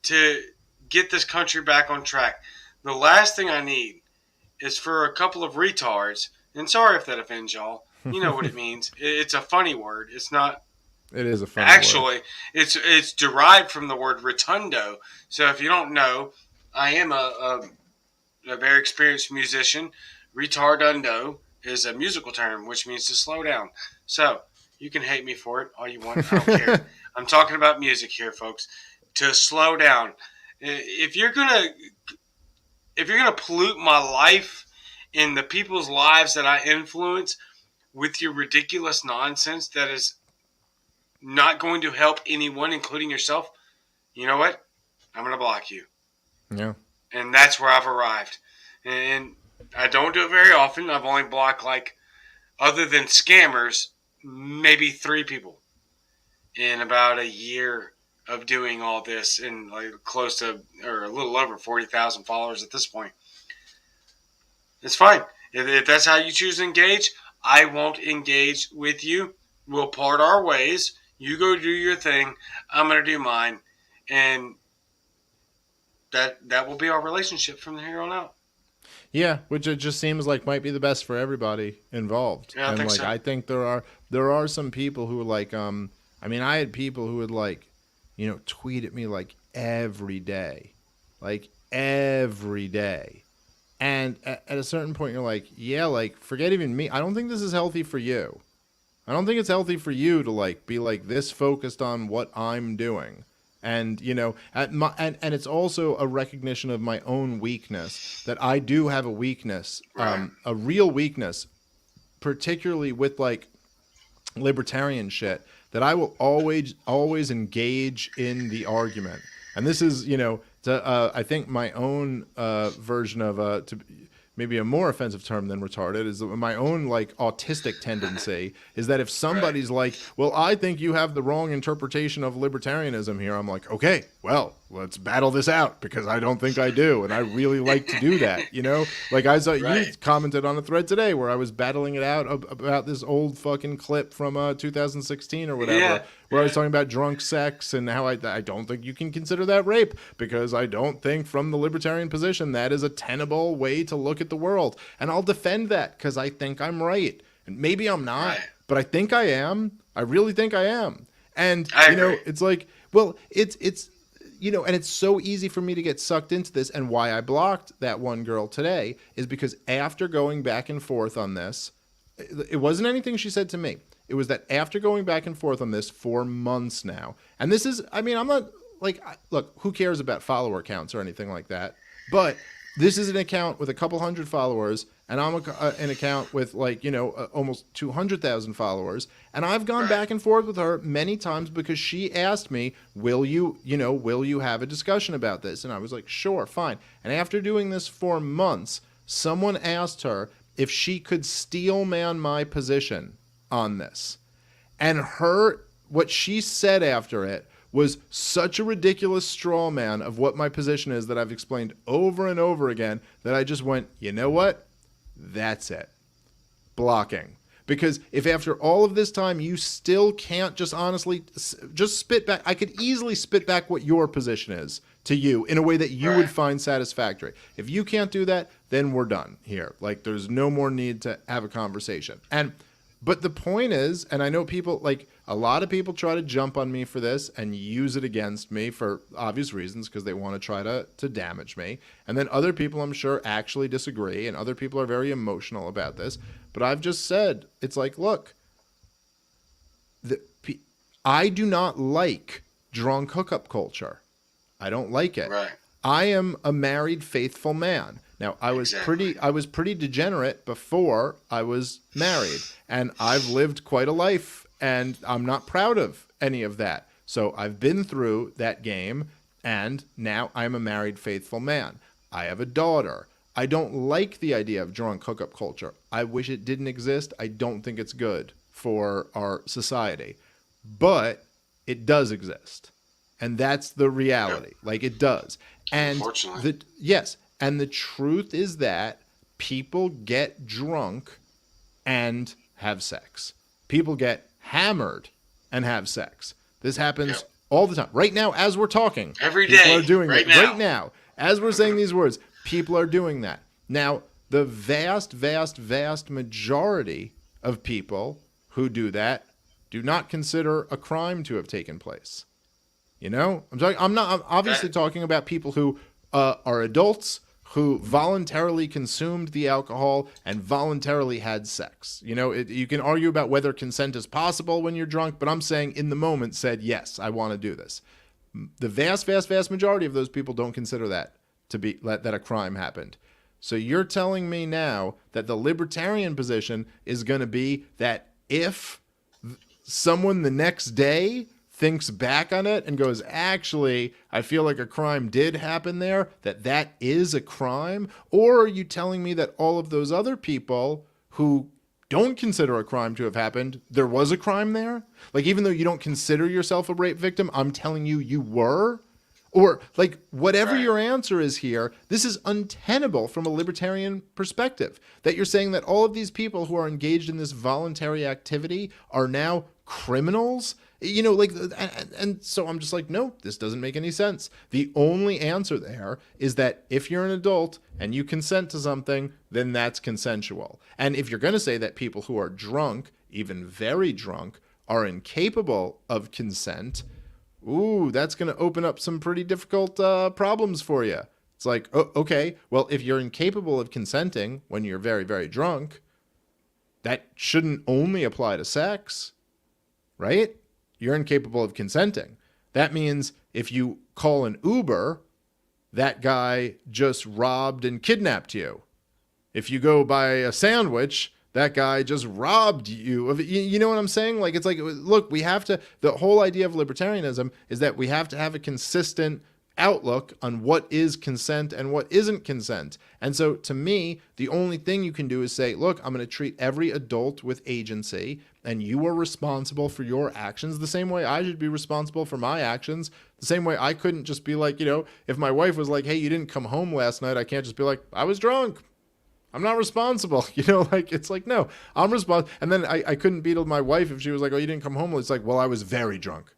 Speaker 1: to get this country back on track. The last thing I need is for a couple of retards, and sorry if that offends y'all. You know what it means. It's a funny word. It's not
Speaker 2: It is a funny word.
Speaker 1: actually. It's derived from the word rotundo. So if you don't know, I am a very experienced musician. Retardundo is a musical term, which means to slow down. So you can hate me for it all you want. I don't care. I'm talking about music here, folks. To slow down. If you're gonna pollute my life and the people's lives that I influence with your ridiculous nonsense that is not going to help anyone, including yourself, you know what? I'm gonna block you.
Speaker 2: Yeah.
Speaker 1: And that's where I've arrived. And I don't do it very often. I've only blocked, like, other than scammers, maybe 3 people in about a year of doing all this, and like close to or a little over 40,000 followers at this point. It's fine. If that's how you choose to engage, I won't engage with you. We'll part our ways. You go do your thing. I'm going to do mine. And that will be our relationship from here on out.
Speaker 2: Yeah, which it just seems like might be the best for everybody involved.
Speaker 1: Yeah, I
Speaker 2: and
Speaker 1: think
Speaker 2: like
Speaker 1: so.
Speaker 2: I think there are some people who like I mean I had people who would like, tweet at me like every day. Like every day. And at a certain point you're like, yeah, like forget even me. I don't think this is healthy for you. I don't think it's healthy for you to like be like this focused on what I'm doing. And and it's also a recognition of my own weakness, that I do have a weakness,
Speaker 1: Right.
Speaker 2: a real weakness, particularly with like libertarian shit, that I will always engage in the argument. And this is I think my own version of to maybe a more offensive term than retarded is my own like autistic tendency is that if somebody's like, well, I think you have the wrong interpretation of libertarianism here, I'm like, okay, well, let's battle this out because I don't think I do. And I really like to do that, like I saw you commented on a thread today where I was battling it out about this old fucking clip from 2016 or whatever, where I was talking about drunk sex and how I don't think you can consider that rape because I don't think from the libertarian position that is a tenable way to look at the world. And I'll defend that because I think I'm right. And maybe I'm not, but I think I am. I really think I am. And, it's like, well, it's and it's so easy for me to get sucked into this. And why I blocked that one girl today is because after going back and forth on this, it wasn't anything she said to me. It was that after going back and forth on this for months now, and this is, I mean, I'm not like, look, who cares about follower counts or anything like that? But this is an account with a couple hundred followers, and I'm an account with like, almost 200,000 followers. And I've gone back and forth with her many times because she asked me, will you have a discussion about this? And I was like, sure, fine. And after doing this for months, someone asked her if she could steel man my position on this. And what she said after it was such a ridiculous straw man of what my position is that I've explained over and over again that I just went, you know what? That's it. Blocking. Because if after all of this time you still can't just honestly just spit back, I could easily spit back what your position is to you in a way that you would find satisfactory. If you can't do that, then we're done here. Like there's no more need to have a conversation. But the point is, and I know people, like a lot of people try to jump on me for this and use it against me for obvious reasons because they want to try to damage me. And then other people, I'm sure, actually disagree, and other people are very emotional about this. But I've just said, it's like, look, I do not like drunk hookup culture. I don't like it.
Speaker 1: Right.
Speaker 2: I am a married, faithful man. Now, I was pretty degenerate before I was married, and I've lived quite a life, and I'm not proud of any of that. So I've been through that game, and now I'm a married, faithful man. I have a daughter. I don't like the idea of drunk hookup culture. I wish it didn't exist. I don't think it's good for our society, but it does exist, and that's the reality. Like it does, and
Speaker 1: unfortunately.
Speaker 2: Yes. And the truth is that people get drunk and have sex. People get hammered and have sex. This happens all the time. Right now, as we're talking,
Speaker 1: every
Speaker 2: people
Speaker 1: day,
Speaker 2: are doing
Speaker 1: right
Speaker 2: it.
Speaker 1: now.
Speaker 2: Right now, as we're saying these words, people are doing that. Now, the vast, vast, vast majority of people who do that do not consider a crime to have taken place. You know, I'm obviously talking about people who are adults who voluntarily consumed the alcohol and voluntarily had sex. You know, you can argue about whether consent is possible when you're drunk, but I'm saying in the moment said, yes, I want to do this. The vast, vast, vast majority of those people don't consider that to be that a crime happened. So you're telling me now that the libertarian position is going to be that if someone the next day thinks back on it and goes, actually, I feel like a crime did happen there, that is a crime? Or are you telling me that all of those other people who don't consider a crime to have happened, there was a crime there? Like, even though you don't consider yourself a rape victim, I'm telling you, you were? Or, like, whatever your answer is here, this is untenable from a libertarian perspective. That you're saying that all of these people who are engaged in this voluntary activity are now criminals? You know, like, and so I'm just like, no, this doesn't make any sense. The only answer there is that if you're an adult and you consent to something, then that's consensual. And if you're going to say that people who are drunk, even very drunk, are incapable of consent, ooh, that's going to open up some pretty difficult problems for you. It's like, oh, okay, well, if you're incapable of consenting when you're very, very drunk, that shouldn't only apply to sex, right? You're incapable of consenting. That means if you call an Uber, that guy just robbed and kidnapped you. If you go buy a sandwich, that guy just robbed you. You know what I'm saying? Like, it's like, look, we have to, the whole idea of libertarianism is that we have to have a consistent outlook on what is consent and what isn't consent. And so to me, the only thing you can do is say, look, I'm going to treat every adult with agency, and you are responsible for your actions the same way I should be responsible for my actions. The same way I couldn't just be like, you know, if my wife was like, hey, you didn't come home last night, I can't just be like, I was drunk. I'm not responsible. You know, like, it's like, no, I'm responsible. And then I couldn't beat my wife if she was like, oh, you didn't come home. It's like, well, I was very drunk.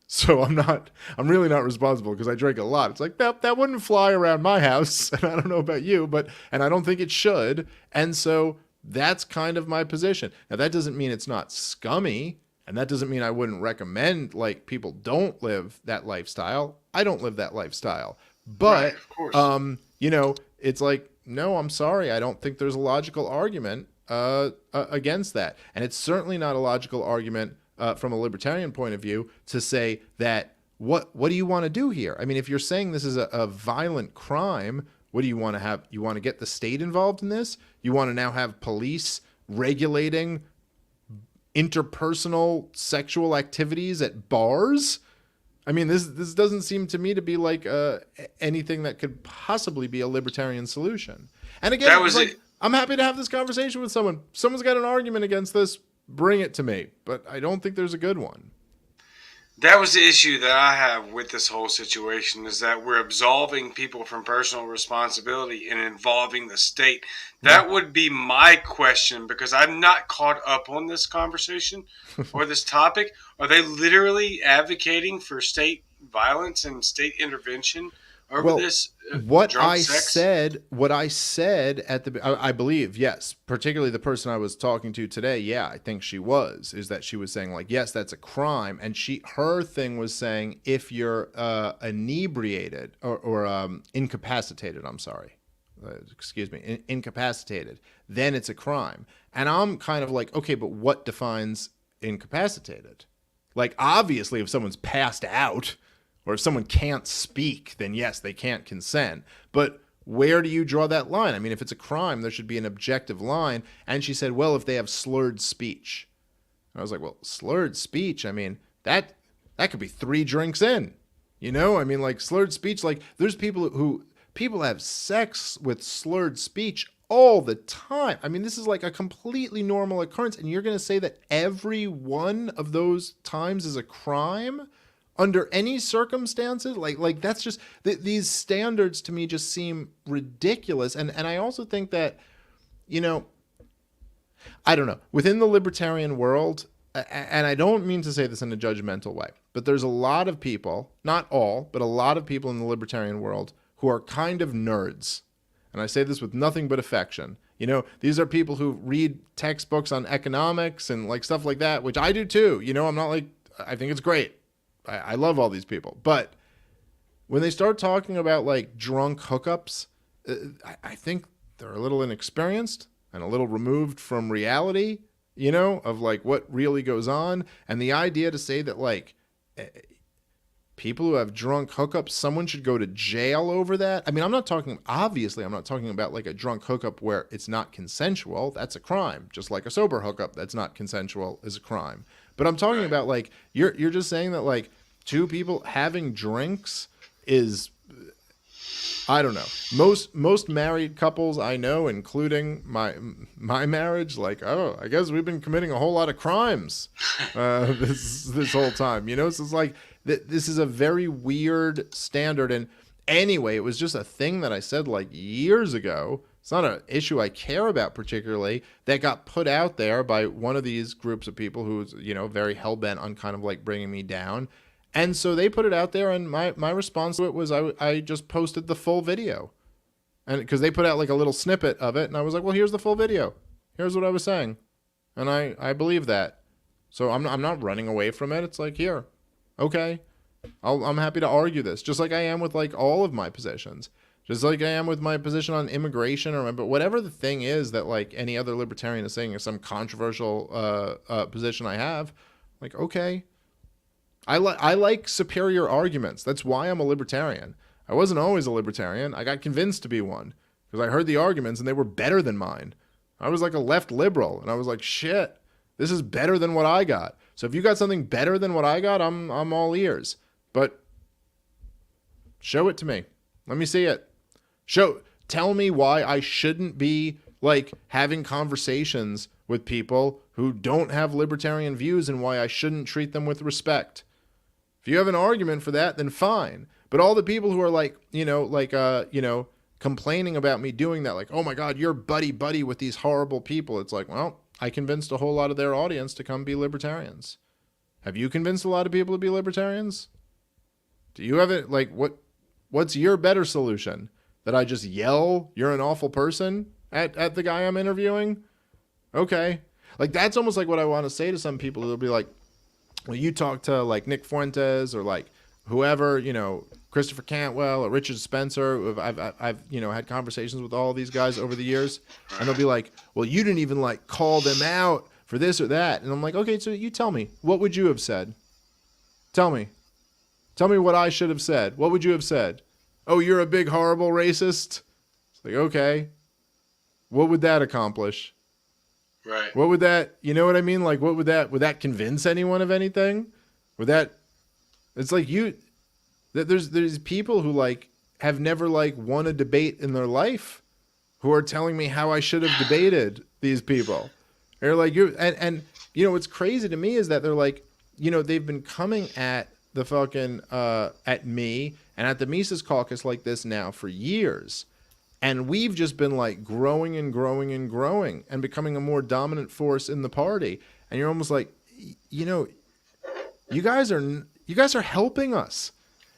Speaker 2: So I'm really not responsible because I drank a lot. It's like, that wouldn't fly around my house. And I don't know about you, and I don't think it should. And so that's kind of my position. Now, that doesn't mean it's not scummy. And that doesn't mean I wouldn't recommend, like, people don't live that lifestyle. I don't live that lifestyle. But,
Speaker 1: right, of course.
Speaker 2: You know, it's like, no, I'm sorry. I don't think there's a logical argument against that. And it's certainly not a logical argument from a libertarian point of view to say that what do you want to do here? I mean, if you're saying this is a violent crime, what do you want to have? You want to get the state involved in this? You want to now have police regulating interpersonal sexual activities at bars? I mean, this doesn't seem to me to be like anything that could possibly be a libertarian solution. And again, I'm happy to have this conversation with someone. Someone's got an argument against this. Bring it to me, but I don't think there's a good one.
Speaker 1: That was the issue that I have with this whole situation, is that we're absolving people from personal responsibility and involving the state. That would be my question, because I'm not caught up on this conversation or this topic. Are they literally advocating for state violence and state intervention over this?
Speaker 2: What I said at I believe, yes, particularly the person I was talking to today, yeah, I think she is that she was saying, like, yes, that's a crime. And her thing was saying, if you're inebriated or incapacitated, I'm sorry, incapacitated, then it's a crime. And I'm kind of like, okay, but what defines incapacitated? Like, obviously, if someone's passed out, or if someone can't speak, then yes, they can't consent. But where do you draw that line? I mean, if it's a crime, there should be an objective line. And she said, well, if they have slurred speech. And I was like, well, slurred speech, I mean, that could be 3 drinks in. You know, I mean, like, slurred speech, like, there's people have sex with slurred speech all the time. I mean, this is like a completely normal occurrence. And you're going to say that every one of those times is a crime? Under any circumstances? Like that's just, these standards to me just seem ridiculous. And I also think that, you know, I don't know, within the libertarian world, and I don't mean to say this in a judgmental way, but there's a lot of people, not all, but a lot of people in the libertarian world who are kind of nerds. And I say this with nothing but affection. You know, these are people who read textbooks on economics and like stuff like that, which I do too. You know, I'm not like, I think it's great. I love all these people. But when they start talking about like drunk hookups, I think they're a little inexperienced and a little removed from reality, you know, of like what really goes on. And the idea to say that like people who have drunk hookups, someone should go to jail over that. I mean, obviously I'm not talking about like a drunk hookup where it's not consensual. That's a crime. Just like a sober hookup that's not consensual is a crime. But I'm talking about like, you're just saying that like two people having drinks is, I don't know. Most married couples I know, including my marriage, like, oh, I guess we've been committing a whole lot of crimes this whole time. You know, so it's like this is a very weird standard. And anyway, it was just a thing that I said like years ago. It's not an issue I care about particularly, that got put out there by one of these groups of people who's, you know, very hell-bent on kind of like bringing me down. And so they put it out there, and my response to it was I just posted the full video. And because they put out like a little snippet of it, and I was like, well, here's the full video. Here's what I was saying. And I believe that. So I'm not running away from it. It's like, here, okay, I'm happy to argue this, just like I am with like all of my positions. Just like I am with my position on immigration, or but whatever the thing is that like any other libertarian is saying is some controversial position I have, like, okay. I like superior arguments. That's why I'm a libertarian. I wasn't always a libertarian. I got convinced to be one because I heard the arguments and they were better than mine. I was like a left liberal, and I was like, shit, this is better than what I got. So if you got something better than what I got, I'm all ears. But show it to me. Let me see it. Tell me why I shouldn't be like having conversations with people who don't have libertarian views, and why I shouldn't treat them with respect. If you have an argument for that, then fine. But all the people who are like, complaining about me doing that, like, oh my God, you're buddy with these horrible people. It's like, well, I convinced a whole lot of their audience to come be libertarians. Have you convinced a lot of people to be libertarians? Do you have it? Like, what's your better solution? That I just yell, you're an awful person at the guy I'm interviewing? Okay. Like, that's almost like what I want to say to some people. They'll be like, well, you talk to like Nick Fuentes or like whoever, you know, Christopher Cantwell or Richard Spencer. I've had conversations with all of these guys over the years, and they'll be like, well, you didn't even like call them out for this or that. And I'm like, okay, so you tell me, what would you have said? Tell me what I should have said. What would you have said? Oh, you're a big, horrible racist. It's like, okay, what would that accomplish?
Speaker 1: Right.
Speaker 2: What would that, you know what I mean? Like, would that convince anyone of anything? It's like there's people who like have never like won a debate in their life who are telling me how I should have debated these people. They're like, and you know, what's crazy to me is that they're like, you know, they've been coming at the fucking, at me and at the Mises Caucus like this now for years. And we've just been like growing and growing and growing and becoming a more dominant force in the party. And you're almost like, you know, you guys are helping us.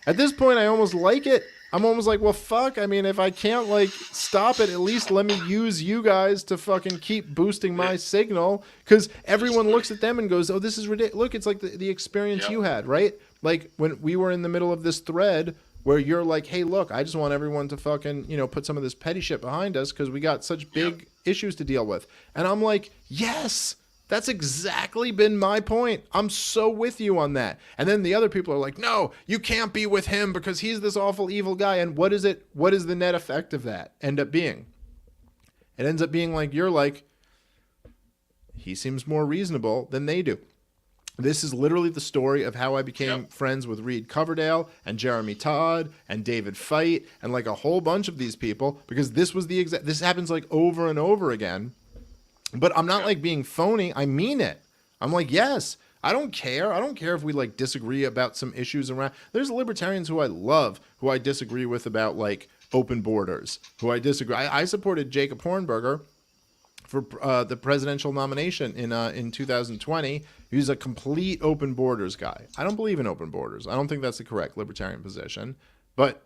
Speaker 2: At this point, I almost like it. I'm almost like, well, fuck. I mean, if I can't like stop it, at least let me use you guys to fucking keep boosting my signal. Because everyone looks at them and goes, oh, this is ridiculous. Look, it's like the experience you had, right? Like when we were in the middle of this thread where you're like, hey, look, I just want everyone to fucking, you know, put some of this petty shit behind us because we got such big issues to deal with. And I'm like, yes, that's exactly been my point. I'm so with you on that. And then the other people are like, no, you can't be with him because he's this awful, evil guy. And what is the net effect of that end up being? It ends up being like, you're like, he seems more reasonable than they do. This is literally the story of how I became friends with Reed Coverdale and Jeremy Todd and David Feit and like a whole bunch of these people, because this was this happens like over and over again. But I'm not like being phony. I mean it. I'm like, yes, I don't care. I don't care if we like disagree about some issues around. There's libertarians who I love, who I disagree with about like open borders, who I disagree. I supported Jacob Hornberger for the presidential nomination in 2020. He was a complete open borders guy. I don't believe in open borders. I don't think that's the correct libertarian position. But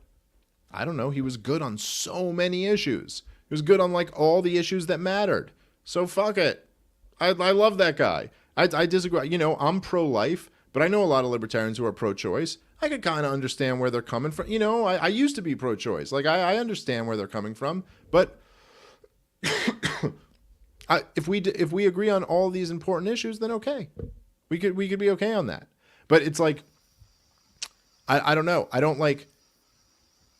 Speaker 2: I don't know. He was good on so many issues. He was good on like all the issues that mattered. So fuck it. I love that guy. I disagree. You know, I'm pro-life, but I know a lot of libertarians who are pro-choice. I could kind of understand where they're coming from. You know, I used to be pro-choice. Like I understand where they're coming from, but if we agree on all these important issues, then okay, we could be okay on that. But it's like, I don't know. I don't like.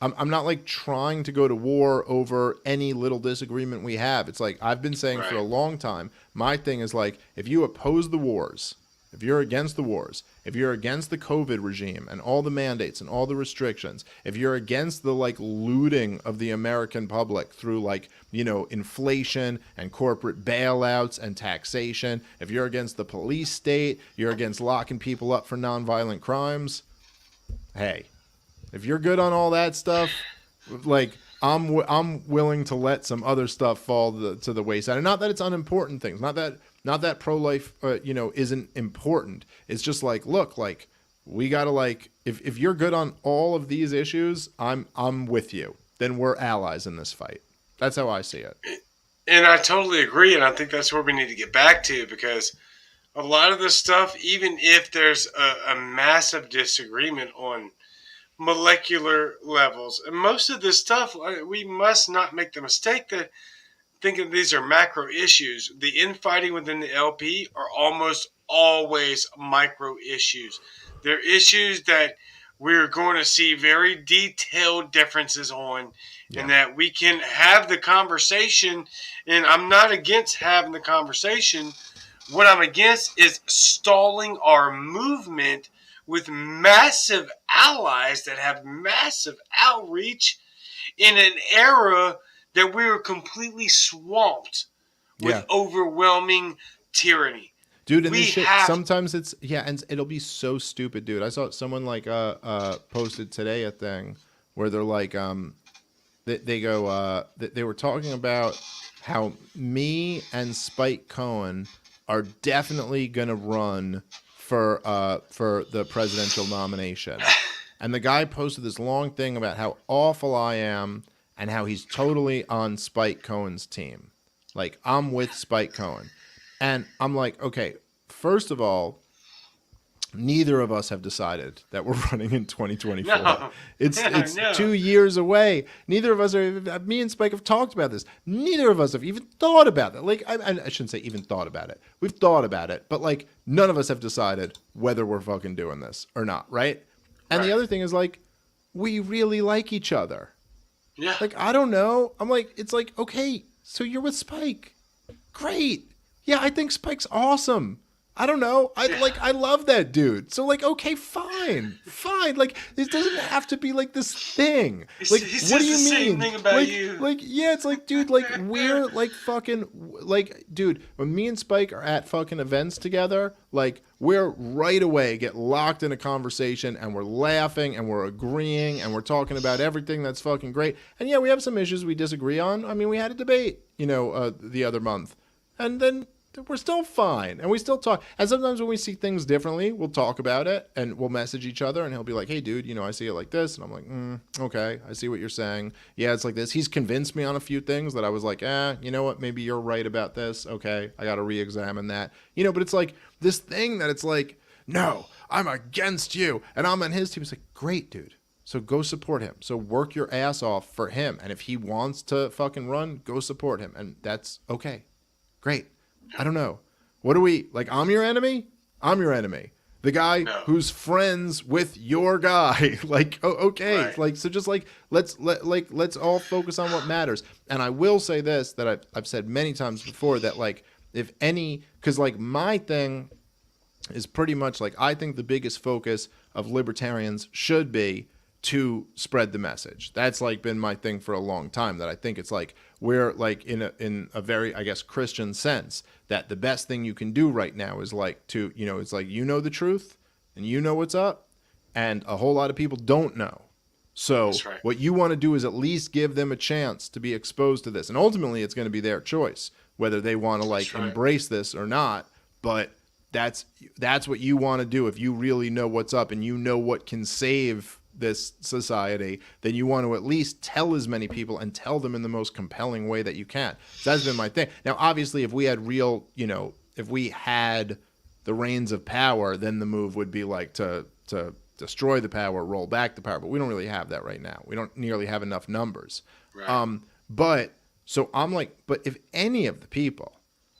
Speaker 2: I'm not like trying to go to war over any little disagreement we have. It's like I've been saying for a long time. My thing is like, if you oppose the wars, if you're against the wars, if you're against the COVID regime and all the mandates and all the restrictions, if you're against the like looting of the American public through like, you know, inflation and corporate bailouts and taxation, if you're against the police state, you're against locking people up for nonviolent crimes, hey, if you're good on all that stuff, like I'm willing to let some other stuff fall to the wayside. And not that it's unimportant things, not that pro-life, you know, isn't important. It's just like, look, like we gotta like, if you're good on all of these issues, I'm with you. Then we're allies in this fight. That's how I see it.
Speaker 1: And I totally agree, and I think that's where we need to get back to, because a lot of this stuff, even if there's a massive disagreement on molecular levels, and most of this stuff, we must not make the mistake that thinking these are macro issues. The infighting within the LP are almost always micro issues. They're issues that we're going to see very detailed differences on, and that we can have the conversation. And I'm not against having the conversation. What I'm against is stalling our movement with massive allies that have massive outreach in an era that we were completely swamped with overwhelming tyranny.
Speaker 2: Dude, and this shit, sometimes it's, and it'll be so stupid, dude. I saw someone like posted today a thing where they're like, they were talking about how me and Spike Cohen are definitely gonna run for the presidential nomination. And the guy posted this long thing about how awful I am and how he's totally on Spike Cohen's team. Like, I'm with Spike Cohen. And I'm like, okay, first of all, neither of us have decided that we're running in 2024. No. It's 2 years away. Neither of us are, me and Spike have talked about this. Neither of us have even thought about it. Like, I shouldn't say even thought about it. We've thought about it, but like none of us have decided whether we're fucking doing this or not, right? And the other thing is like, we really like each other.
Speaker 1: Yeah.
Speaker 2: Like, I don't know. I'm like, it's like, okay, so you're with Spike. Great. Yeah, I think Spike's awesome. I don't know. I love that dude. So like, okay, fine. Like, this doesn't have to be like this thing. Like, what do you mean?
Speaker 1: Same thing about you.
Speaker 2: Like, yeah, it's like, dude, like we're like fucking, like, dude, when me and Spike are at fucking events together, like we're right away get locked in a conversation and we're laughing and we're agreeing and we're talking about everything that's fucking great. And yeah, we have some issues we disagree on. I mean, we had a debate, you know, the other month, and then we're still fine, and we still talk. And sometimes when we see things differently, we'll talk about it, and we'll message each other, and he'll be like, hey, dude, you know, I see it like this. And I'm like, okay, I see what you're saying. Yeah, it's like this. He's convinced me on a few things that I was like, you know what, maybe you're right about this. Okay, I got to re-examine that. You know, but it's like this thing that it's like, no, I'm against you, and I'm on his team. It's like, great, dude. So go support him. So work your ass off for him. And if he wants to fucking run, go support him. And that's okay. Great. I don't know. What do we, like, I'm your enemy? I'm your enemy. The guy who's friends with your guy. Like, okay. Right. Like, so just like, let's all focus on what matters. And I will say this, that I've said many times before, that like, if any, because like my thing is pretty much like, I think the biggest focus of libertarians should be to spread the message. That's like been my thing for a long time, that I think it's like, we're like in a very, I guess, Christian sense, that the best thing you can do right now is like to, you know, it's like, you know the truth and you know what's up, and a whole lot of people don't know. So what you want to do is at least give them a chance to be exposed to this. And ultimately it's going to be their choice whether they want to like embrace this or not. But that's what you want to do. If you really know what's up and you know what can save this society, then you want to at least tell as many people and tell them in the most compelling way that you can. So that's been my thing. Now, obviously, if we had real, if we had the reins of power, then the move would be like to destroy the power, roll back the power. But we don't really have that right now. We don't nearly have enough numbers.
Speaker 1: Right.
Speaker 2: But so I'm like, but if any of the people,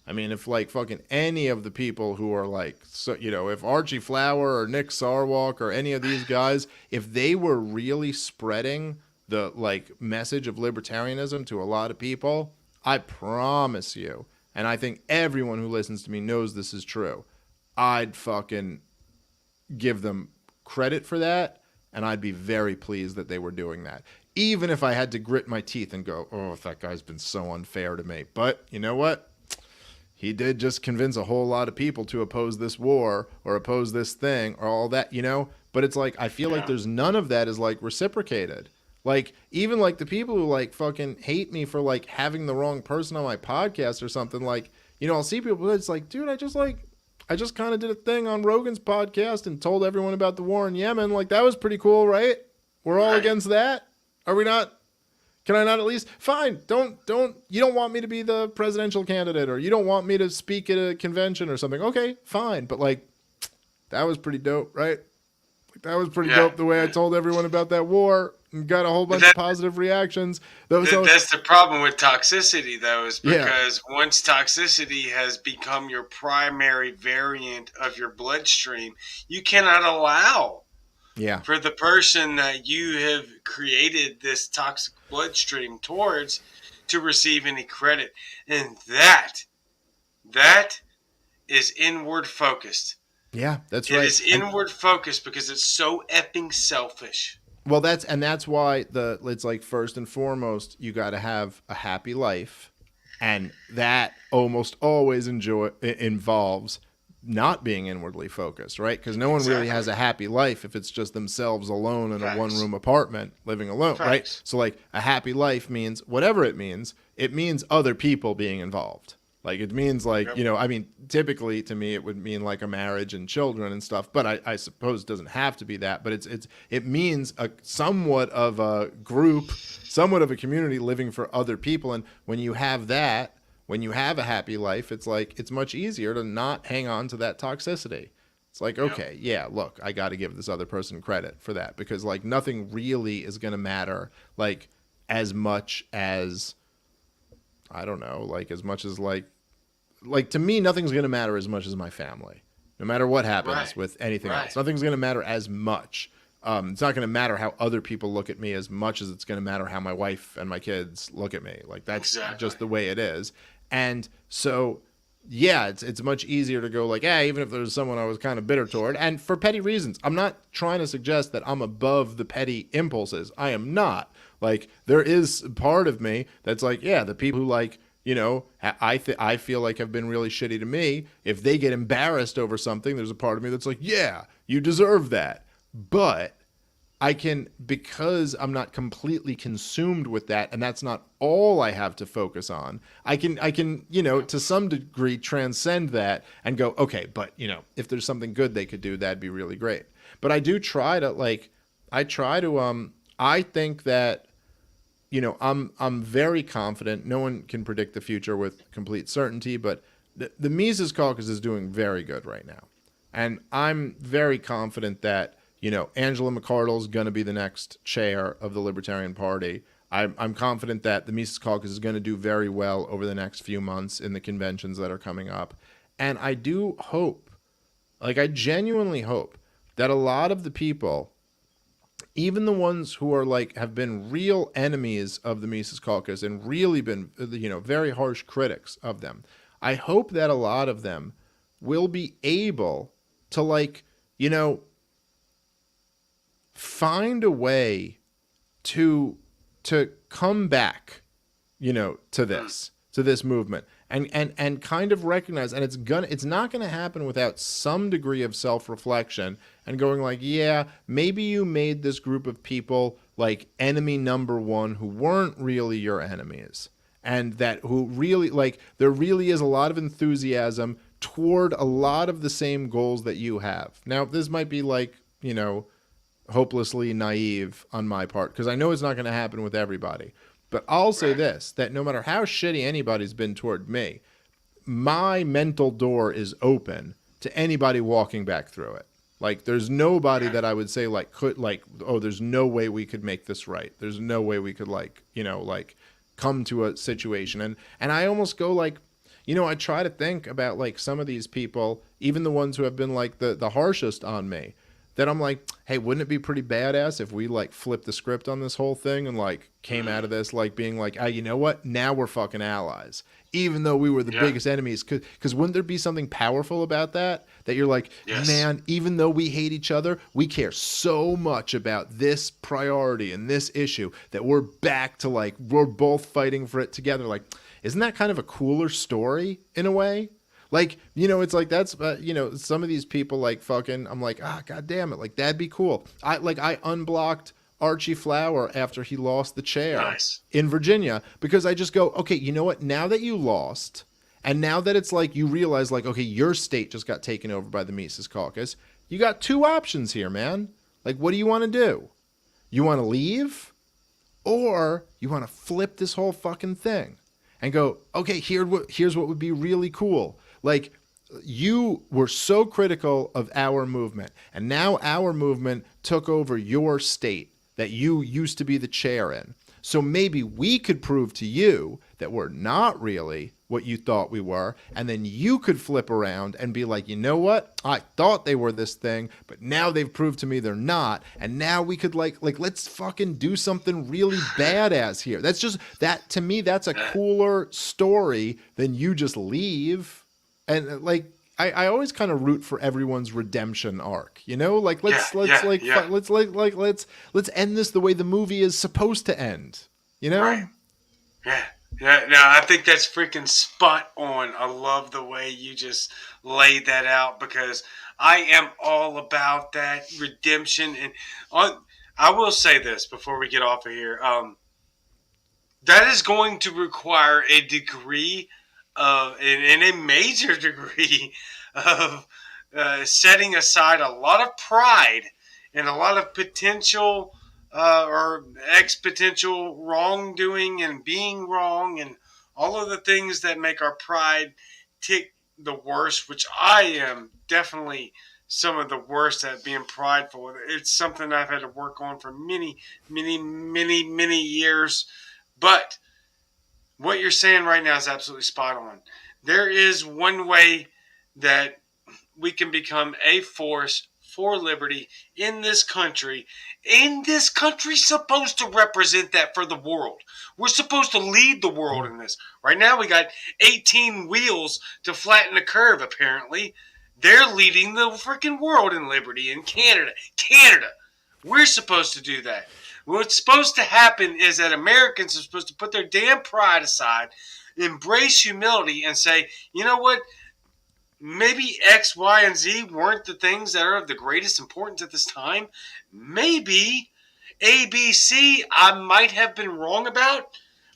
Speaker 2: I mean, if like fucking any of the people who are like, so, if Archie Flower or Nick Sarwark or any of these guys, if they were really spreading the like message of libertarianism to a lot of people, I promise you, and I think everyone who listens to me knows this is true, I'd fucking give them credit for that, and I'd be very pleased that they were doing that. Even if I had to grit my teeth and go, oh, that guy's been so unfair to me. But you know what? He did just convince a whole lot of people to oppose this war or oppose this thing or all that, But it's like, I feel like there's none of that is like reciprocated. Like, even like the people who like fucking hate me for like having the wrong person on my podcast or something, like, I'll see people, it's like, dude, I just kind of did a thing on Rogan's podcast and told everyone about the war in Yemen. Like, that was pretty cool, right? We're all against that. Are we not? Can I not at least? Fine. You don't want me to be the presidential candidate, or you don't want me to speak at a convention or something. Okay, fine. But like, that was pretty dope, right? Like, that was pretty dope the way I told everyone about that war and got a whole bunch of positive reactions.
Speaker 1: That's the problem with toxicity, though, is because once toxicity has become your primary variant of your bloodstream, you cannot allow for the person that you have created this toxic bloodstream towards to receive any credit. And that is inward focused.
Speaker 2: Yeah, that's right.
Speaker 1: It is inward focused because it's so effing selfish.
Speaker 2: Well, that's why it's like, first and foremost, you got to have a happy life, and that almost always involves not being inwardly focused, right? Because no one really has a happy life if it's just themselves alone in a one-room apartment living alone, right? So like, a happy life means whatever it means other people being involved. Like, it means like, I mean, typically to me, it would mean like a marriage and children and stuff, but I suppose it doesn't have to be that, but it means a somewhat of a group, somewhat of a community living for other people. And when you have that, when you have a happy life, it's like, it's much easier to not hang on to that toxicity. It's like, okay, look, I got to give this other person credit for that, because like, nothing really is going to matter like as much as, I don't know, like as much as like to me, nothing's going to matter as much as my family, no matter what happens with anything else. Nothing's going to matter as much. It's not going to matter how other people look at me as much as it's going to matter how my wife and my kids look at me. Like, that's just the way it is. And so, it's much easier to go like, even if there's someone I was kind of bitter toward, and for petty reasons. I'm not trying to suggest that I'm above the petty impulses. I am not. Like, there is part of me that's like, the people who like, I feel like have been really shitty to me. If they get embarrassed over something, there's a part of me that's like, you deserve that. But I can, because I'm not completely consumed with that, and that's not all I have to focus on, I can, to some degree transcend that and go, okay, but, if there's something good they could do, that'd be really great. But I do try to, I think that, I'm very confident. No one can predict the future with complete certainty, but the Mises Caucus is doing very good right now. And I'm very confident that, Angela McArdle's going to be the next chair of the Libertarian Party. I'm confident that the Mises Caucus is going to do very well over the next few months in the conventions that are coming up. And I do hope, I genuinely hope that a lot of the people, even the ones who are have been real enemies of the Mises Caucus and really been, very harsh critics of them, I hope that a lot of them will be able to find a way to come back, to this movement and kind of recognize, and it's not going to happen without some degree of self-reflection and going like, maybe you made this group of people like enemy number one who weren't really your enemies. and that who really like there really is a lot of enthusiasm toward a lot of the same goals that you have. Now, this might be like, hopelessly naive on my part, because I know it's not going to happen with everybody. But I'll say this, that no matter how shitty anybody's been toward me, my mental door is open to anybody walking back through it. Like, there's nobody that I would say, like, there's no way we could make this right. There's no way we could, come to a situation. And I almost go, like, I try to think about, like, some of these people, even the ones who have been, like, the harshest on me, that I'm like, hey, wouldn't it be pretty badass if we, like, flipped the script on this whole thing and, like, came out of this, like, being like, you know what? Now we're fucking allies. Even though we were the biggest enemies. Because wouldn't there be something powerful about that? That you're like, man, even though we hate each other, we care so much about this priority and this issue that we're back to, like, we're both fighting for it together. Like, isn't that kind of a cooler story in a way? Like, it's like that's, some of these people, like, fucking, I'm like, God damn it. Like, that'd be cool. I unblocked Archie Flower after he lost the chair in Virginia, because I just go, okay, you know what? Now that you lost, and now that it's like you realize, like, okay, your state just got taken over by the Mises Caucus, you got two options here, man. Like, what do you want to do? You want to leave, or you want to flip this whole fucking thing and go, okay, here's what would be really cool. Like, you were so critical of our movement, and now our movement took over your state that you used to be the chair in. So maybe we could prove to you that we're not really what you thought we were, and then you could flip around and be like, you know what? I thought they were this thing, but now they've proved to me they're not, and now we could like let's fucking do something really badass here. That's just, that to me, that's a cooler story than you just leave. And like, I always kind of root for everyone's redemption arc, Like let's end this the way the movie is supposed to end,
Speaker 1: Right. Yeah. No, I think that's freaking spot on. I love the way you just laid that out, because I am all about that redemption. And I will say this before we get off of here. That is going to require a degree and a major degree of setting aside a lot of pride and a lot of potential or exponential wrongdoing and being wrong and all of the things that make our pride tick the worst, which I am definitely some of the worst at being prideful. It's something I've had to work on for many, many, many, many years. But what you're saying right now is absolutely spot on. There is one way that we can become a force for liberty in this country. And this country's supposed to represent that for the world. We're supposed to lead the world in this. Right now we got 18 wheels to flatten the curve, apparently. They're leading the freaking world in liberty in Canada. We're supposed to do that. What's supposed to happen is that Americans are supposed to put their damn pride aside, embrace humility, and say, you know what? Maybe X, Y, and Z weren't the things that are of the greatest importance at this time. Maybe A, B, C I might have been wrong about.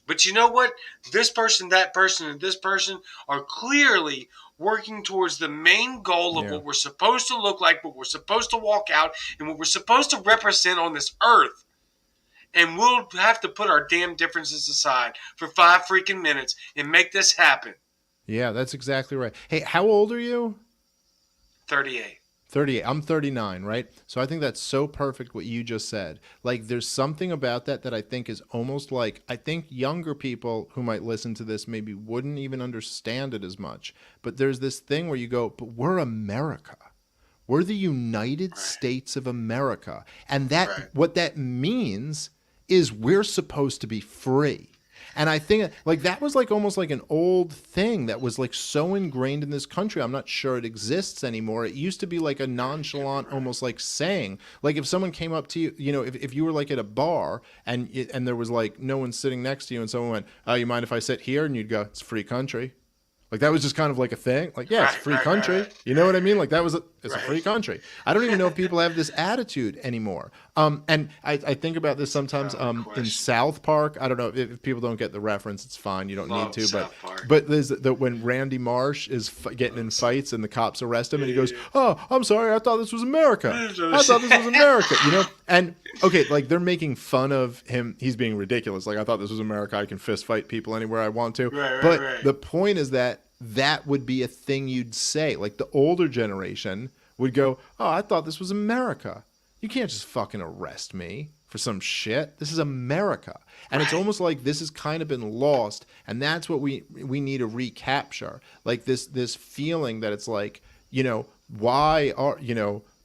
Speaker 1: But you know what? This person, that person, and this person are clearly working towards the main goal of what we're supposed to look like, what we're supposed to walk out, and what we're supposed to represent on this earth. And we'll have to put our damn differences aside for 5 freaking minutes and make this happen.
Speaker 2: Yeah, that's exactly right. Hey, how old are you?
Speaker 1: 38.
Speaker 2: 38. I'm 39, right? So I think that's so perfect what you just said. Like, there's something about that I think is almost like, I think younger people who might listen to this maybe wouldn't even understand it as much. But there's this thing where you go, but we're America. We're the United States of America. And that what that means is we're supposed to be free. And I think like that was like almost like an old thing that was like so ingrained in this country. I'm not sure it exists anymore. It used to be like a nonchalant, almost like saying, like if someone came up to you, if you were like at a bar and there was like no one sitting next to you and someone went, oh, you mind if I sit here? And you'd go, it's a free country. Like that was just kind of like a thing. Like, yeah, it's a free country. You know what I mean? Like that was it's a free country. I don't even know if people have this attitude anymore. And I think about this sometimes in South Park. I don't know if people don't get the reference. It's fine. You don't need to.
Speaker 1: South Park.
Speaker 2: But there's when Randy Marsh is getting in fights and the cops arrest him and he goes, "Oh, I'm sorry. I thought this was America. I thought this was America." You know. And okay, like they're making fun of him. He's being ridiculous. Like I thought this was America. I can fist fight people anywhere I want to. But the point is that would be a thing you'd say. Like the older generation would go, "Oh, I thought this was America. You can't just fucking arrest me for some shit. This is America." And it's almost like this has kind of been lost, and that's what we need to recapture. Like this feeling that it's like,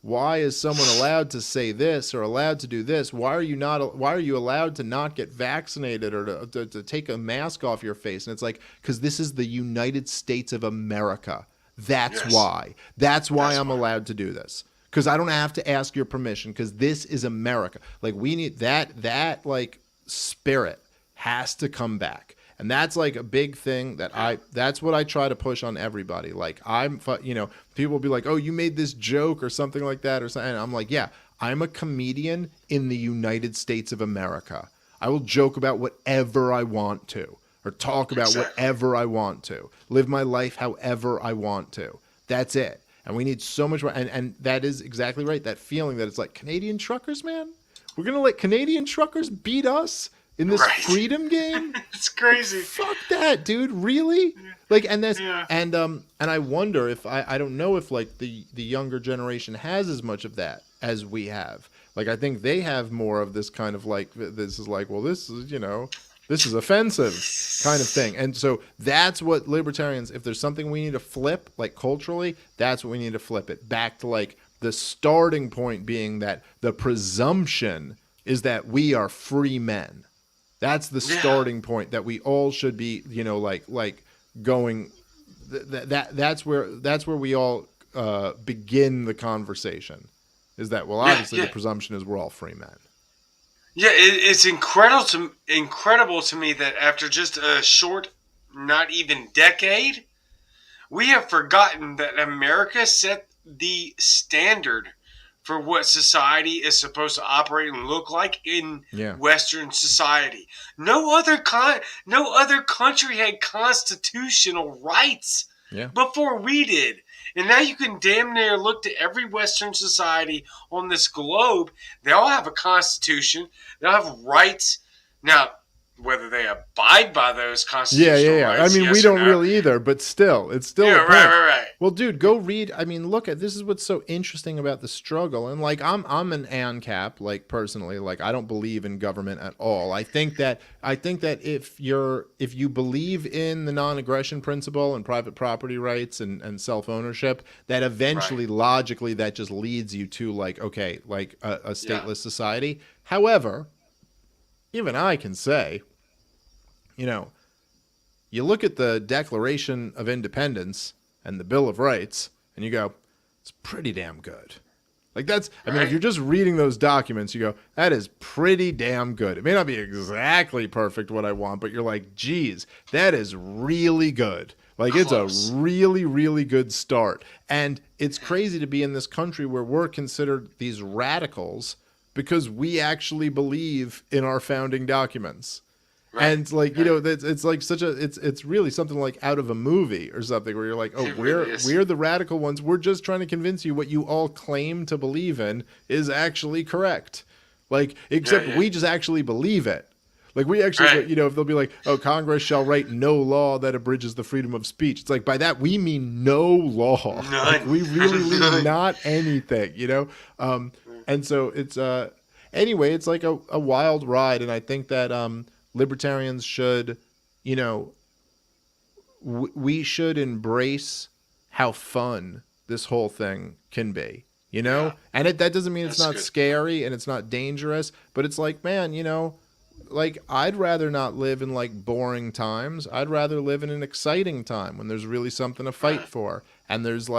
Speaker 2: why is someone allowed to say this or allowed to do this? Why are you allowed to not get vaccinated or to take a mask off your face? And it's like, because this is the United States of America. That's why. That's why I'm allowed to do this. Because I don't have to ask your permission, because this is America. Like we need that like spirit has to come back. And that's like a big thing that's what I try to push on everybody. Like people will be like, "Oh, you made this joke or something like that," or something. And I'm like, yeah, I'm a comedian in the United States of America. I will joke about whatever I want to, or talk about whatever I want to, live my life however I want to. That's it. And we need so much more. And that is exactly right. That feeling that it's like, Canadian truckers, man, we're going to let Canadian truckers beat us in this freedom game.
Speaker 1: It's crazy.
Speaker 2: Fuck that, dude. Really? Like, and that's, and I wonder if I don't know if like the younger generation has as much of that as we have. Like, I think they have more of this kind of like, this is like, well, this is, this is offensive kind of thing. And so that's what libertarians, if there's something we need to flip, like culturally, that's what we need to flip it back to, like the starting point being that the presumption is that we are free men. That's the starting point, that we all should be, like going, that's where we all begin the conversation, is that, well, obviously the presumption is we're all free men.
Speaker 1: Yeah, it's incredible to me that after just a short, not even decade, we have forgotten that America set the standard for what society is supposed to operate and look like in Western society. No other country had constitutional rights before we did. And now you can damn near look to every Western society on this globe. They all have a constitution. They all have rights. Now, whether they abide by those constitutional rights,
Speaker 2: I mean, we don't really either, but still, it's still a point.
Speaker 1: Right.
Speaker 2: Well, dude, go read. I mean, look at this is what's so interesting about the struggle. And like, I'm an ANCAP, like personally, like I don't believe in government at all. I think that if you believe in the non-aggression principle and private property rights and self-ownership, that eventually, logically, that just leads you to like, okay, like a stateless society. However, even I can say, you look at the Declaration of Independence and the Bill of Rights, and you go, it's pretty damn good. Like that's, I mean, if you're just reading those documents, you go, that is pretty damn good. It may not be exactly perfect what I want, but you're like, geez, that is really good. Like it's a really, really good start. And it's crazy to be in this country where we're considered these radicals because we actually believe in our founding documents. And like, it's like it's really something like out of a movie or something where you're like, oh, we're the radical ones. We're just trying to convince you what you all claim to believe in is actually correct. Like, except we just actually believe it. Like we actually, if they'll be like, oh, Congress shall write no law that abridges the freedom of speech. It's like, by that, we mean no law. Like, we really mean not anything, and so it's, anyway, it's like a wild ride. And I think that, libertarians should, we should embrace how fun this whole thing can be, and that doesn't mean it's not scary and it's not dangerous, but it's like, man, like I'd rather not live in like boring times. I'd rather live in an exciting time when there's really something to fight for. And there's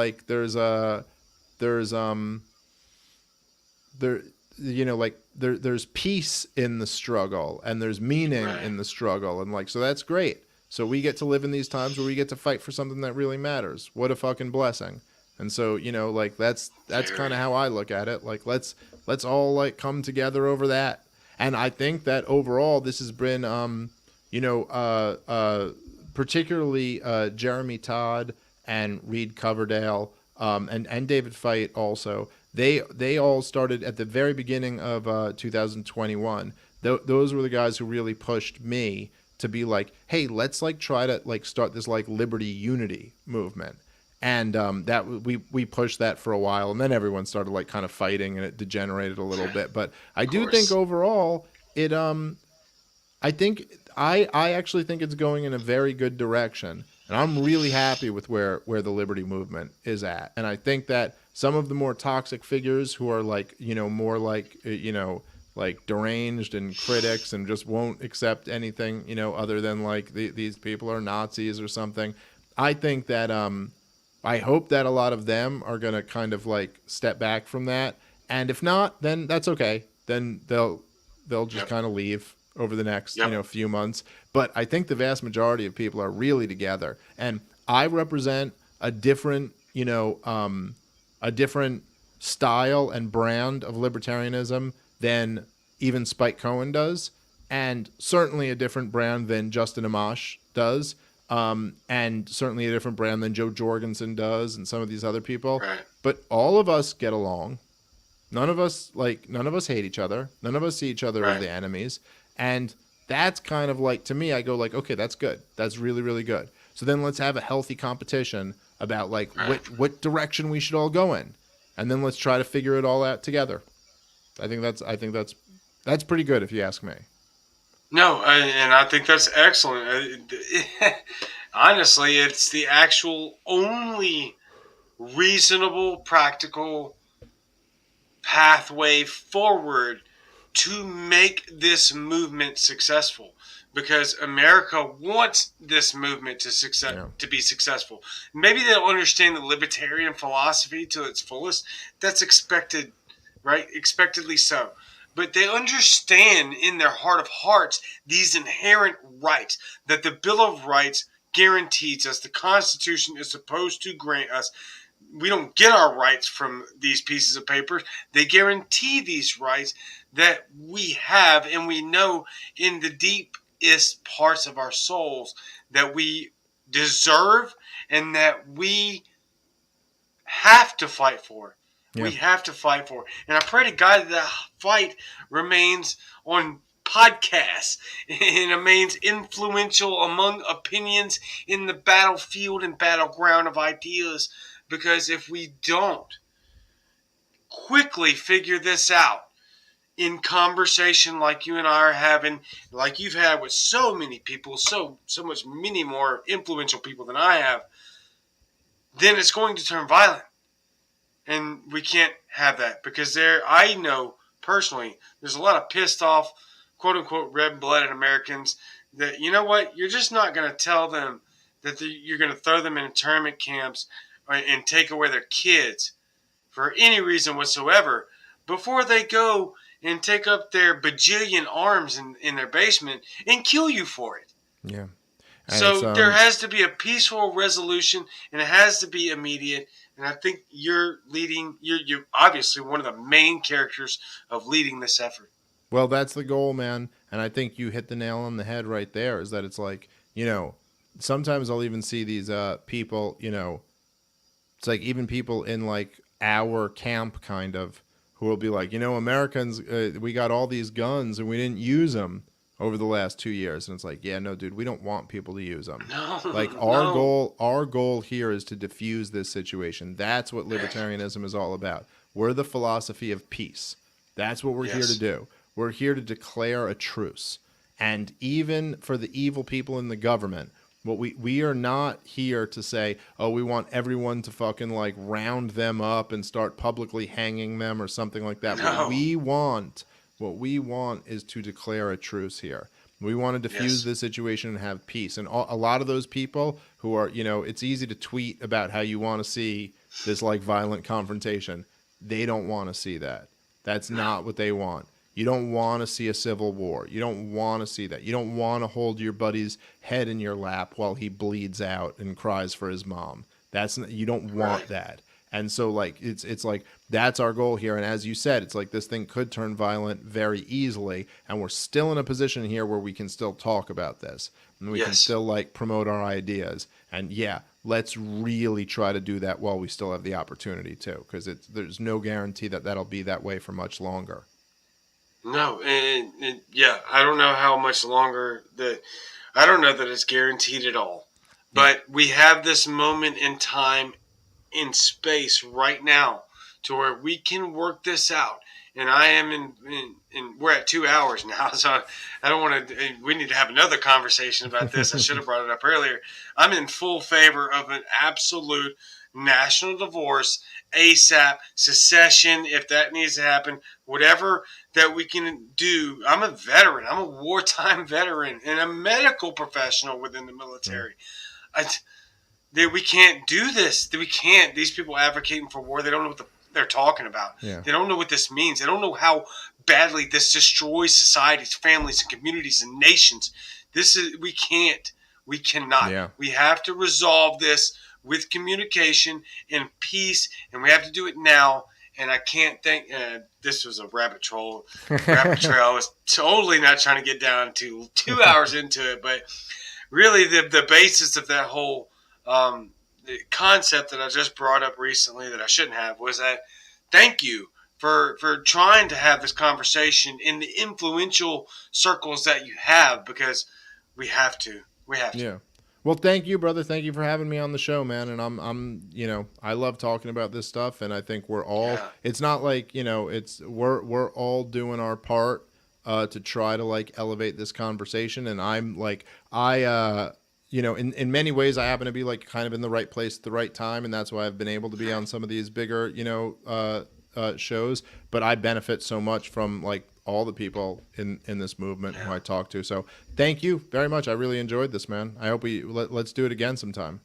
Speaker 2: peace in the struggle and there's meaning in the struggle. And like, so that's great. So we get to live in these times where we get to fight for something that really matters. What a fucking blessing. And so, like that's kind of how I look at it. Like, let's let's all like come together over that. And I think that overall, this has been, you know, particularly Jeremy Todd and Reed Coverdale, and David Feit also. They all started at the very beginning of 2021. Those were the guys who really pushed me to be like, hey, let's like try to like start this like liberty unity movement. And that we pushed that for a while, and then everyone started like kind of fighting, and it degenerated a little bit. But I do think overall, it I think I actually think it's going in a very good direction, and I'm really happy with where the liberty movement is at. And I think that some of the more toxic figures who are like, you know, more like, you know, like deranged and critics and just won't accept anything, you know, other than like these people are Nazis or something. I think that I hope that a lot of them are going to kind of like step back from that. And if not, then that's okay. Then they'll just kind of leave over the next, you know, few months. But I think the vast majority of people are really together. And I represent a different, you know, a different style and brand of libertarianism than even Spike Cohen does. And certainly a different brand than Justin Amash does. And certainly a different brand than Joe Jorgensen does and some of these other people.
Speaker 1: Right.
Speaker 2: But all of us get along. None of us hate each other. None of us see each other as the enemies. And that's kind of like, to me, I go like, okay, that's good. That's really, really good. So then let's have a healthy competition about like what direction we should all go in. And then let's try to figure it all out together. I think that's pretty good if you ask me.
Speaker 1: No, and I think that's excellent. Honestly, it's the actual only reasonable, practical pathway forward to make this movement successful, because America wants this movement to be successful. Maybe they don't understand the libertarian philosophy to its fullest. That's expected, right? Expectedly so. But they understand in their heart of hearts these inherent rights that the Bill of Rights guarantees us, the Constitution is supposed to grant us. We don't get our rights from these pieces of paper. They guarantee these rights that we have, and we know in the deepest parts of our souls that we deserve and that we have to fight for. Yeah. We have to fight for. And I pray to God that fight remains on podcasts and remains influential among opinions in the battlefield and battleground of ideas. Because if we don't quickly figure this out in conversation like you and I are having, like you've had with so many people, so much many more influential people than I have, then it's going to turn violent. And we can't have that, because I know personally, there's a lot of pissed off, quote unquote, red-blooded Americans that, you know what, you're just not going to tell them that you're going to throw them in internment camps and take away their kids for any reason whatsoever before they go and take up their bajillion arms in their basement and kill you for it.
Speaker 2: Yeah.
Speaker 1: And so there has to be a peaceful resolution, and it has to be immediate. And I think you're obviously one of the main characters of leading this effort.
Speaker 2: Well, that's the goal, man. And I think you hit the nail on the head right there, is that it's like, you know, sometimes I'll even see these people, you know, it's like even people in like our camp kind of, who will be like, you know, Americans, we got all these guns and we didn't use them over the last 2 years. And it's like, yeah, no, dude, we don't want people to use them.
Speaker 1: No,
Speaker 2: like our goal here is to diffuse this situation. That's what libertarianism is all about. We're the philosophy of peace. That's what we're here to do. We're here to declare a truce. And even for the evil people in the government, what we are not here to say, oh, we want everyone to fucking like round them up and start publicly hanging them or something like that.
Speaker 1: No.
Speaker 2: What we want is to declare a truce here. We want to diffuse this situation and have peace. And a lot of those people who are, you know, it's easy to tweet about how you want to see this like violent confrontation. They don't want to see that. That's not what they want. You don't want to see a civil war. You don't want to see that. You don't want to hold your buddy's head in your lap while he bleeds out and cries for his mom. You don't want that. And so like it's like that's our goal here. And as you said, it's like this thing could turn violent very easily, and we're still in a position here where we can still talk about this, and we can
Speaker 1: Yes.
Speaker 2: still like promote our ideas. And yeah, let's really try to do that while we still have the opportunity to, because there's no guarantee that that'll be that way for much longer.
Speaker 1: No, and yeah, I don't know how much longer I don't know that it's guaranteed at all. But we have this moment in time, in space right now, to where we can work this out. And I am in we're at 2 hours now, so I don't want to. We need to have another conversation about this. I should have brought it up earlier. I'm in full favor of an absolute national divorce, ASAP, secession, if that needs to happen, whatever that we can do. I'm a veteran. I'm a wartime veteran and a medical professional within the military. We can't do this. We can't. These people advocating for war, they don't know what they're talking about.
Speaker 2: Yeah.
Speaker 1: They don't know what this means. They don't know how badly this destroys societies, families, and communities and nations. We can't. We cannot.
Speaker 2: Yeah.
Speaker 1: We have to resolve this with communication and peace, and we have to do it now. And I can't think. This was a rabbit trail. I was totally not trying to get down to 2 hours into it, but really the basis of that whole the concept that I just brought up recently that I shouldn't have was that thank you for trying to have this conversation in the influential circles that you have, because we have to.
Speaker 2: Yeah. Well, thank you, brother. Thank you for having me on the show, man. And I'm, I love talking about this stuff, and I think we're all.
Speaker 1: Yeah.
Speaker 2: It's not like we're all doing our part to try to like elevate this conversation. And I'm like in many ways, I happen to be like kind of in the right place at the right time, and that's why I've been able to be on some of these bigger, shows. But I benefit so much from like all the people in this movement who I talk to. So thank you very much. I really enjoyed this, man. I hope let's do it again sometime.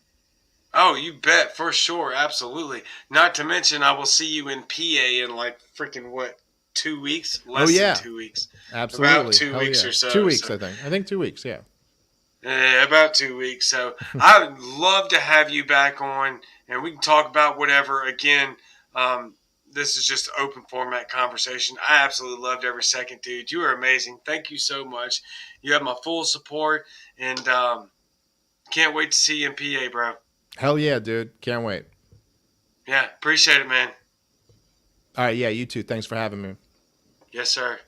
Speaker 1: Oh, you bet, for sure, absolutely. Not to mention, I will see you in PA in like freaking what, 2 weeks? Less than 2 weeks.
Speaker 2: Absolutely.
Speaker 1: About 2 weeks or so.
Speaker 2: 2 weeks, I think. I think 2 weeks. Yeah.
Speaker 1: About 2 weeks. So I would love to have you back on, and we can talk about whatever. Again, this is just open format conversation. I absolutely loved every second, dude. You are amazing. Thank you so much. You have my full support, and can't wait to see you in PA, bro.
Speaker 2: Hell yeah, dude. Can't wait.
Speaker 1: Yeah, appreciate it, man.
Speaker 2: All right, yeah, you too. Thanks for having me.
Speaker 1: Yes, sir.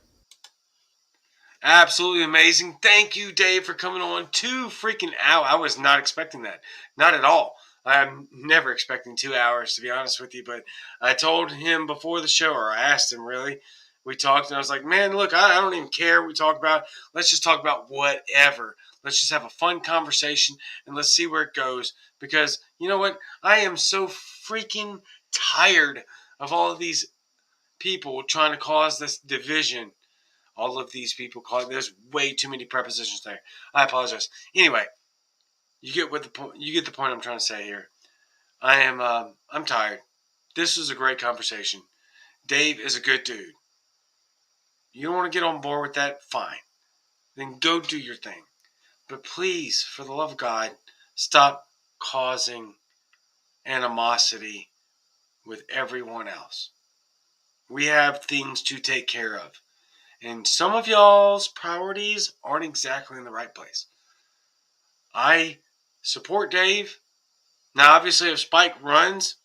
Speaker 1: Absolutely amazing. Thank you, Dave, for coming on 2 freaking hours. I was not expecting that. Not at all. I'm never expecting 2 hours, to be honest with you. But I told him before the show, or I asked him, really. We talked, and I was like, man, look, I don't even care what we talk about. Let's just talk about whatever. Let's just have a fun conversation, and let's see where it goes. Because, you know what? I am so freaking tired of all of these people trying to cause this division. All of these people there's way too many prepositions there. I apologize. Anyway, you get the point I'm trying to say here. I'm tired. This was a great conversation. Dave is a good dude. You don't want to get on board with that? Fine. Then go do your thing. But please, for the love of God, stop causing animosity with everyone else. We have things to take care of. And some of y'all's priorities aren't exactly in the right place. I support Dave. Now, obviously, if Spike runs,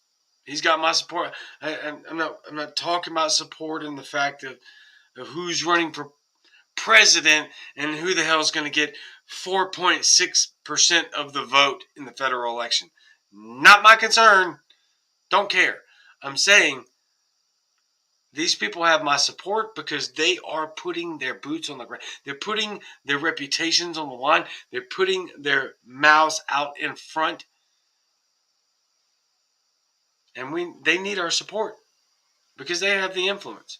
Speaker 1: he's got my support. I'm not talking about support in the fact of who's running for president and who the hell is going to get 4.6% of the vote in the federal election. Not my concern. Don't care. I'm saying these people have my support because they are putting their boots on the ground. They're putting their reputations on the line. They're putting their mouths out in front. And they need our support because they have the influence.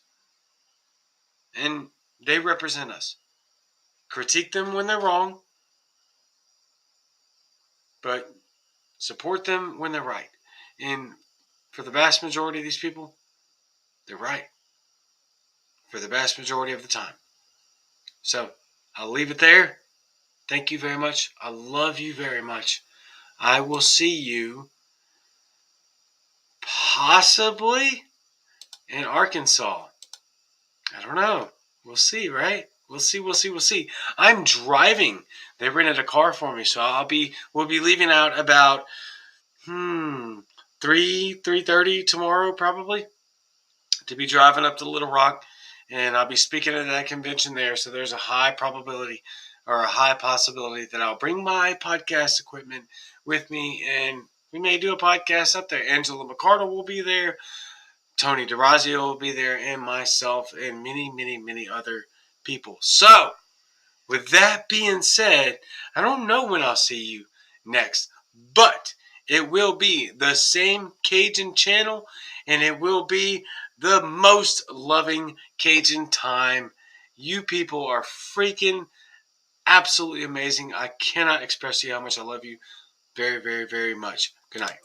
Speaker 1: And they represent us. Critique them when they're wrong, but support them when they're right. And for the vast majority of these people, they're right. For the vast majority of the time. So, I'll leave it there. Thank you very much. I love you very much. I will see you Possibly in Arkansas. I don't know. We'll see, right? We'll see. I'm driving. They rented a car for me, so we'll be leaving out about 3:30 tomorrow probably, to be driving up to Little Rock, and I'll be speaking at that convention there. So there's a high probability or a high possibility that I'll bring my podcast equipment with me, and we may do a podcast up there. Angela McCardle will be there, Tony DeRazio will be there, and myself, and many, many, many other people. So, with that being said, I don't know when I'll see you next, but it will be the same Cajun channel, and it will be the most loving Cajun time. You people are freaking absolutely amazing. I cannot express to you how much I love you very, very, very much. Good night.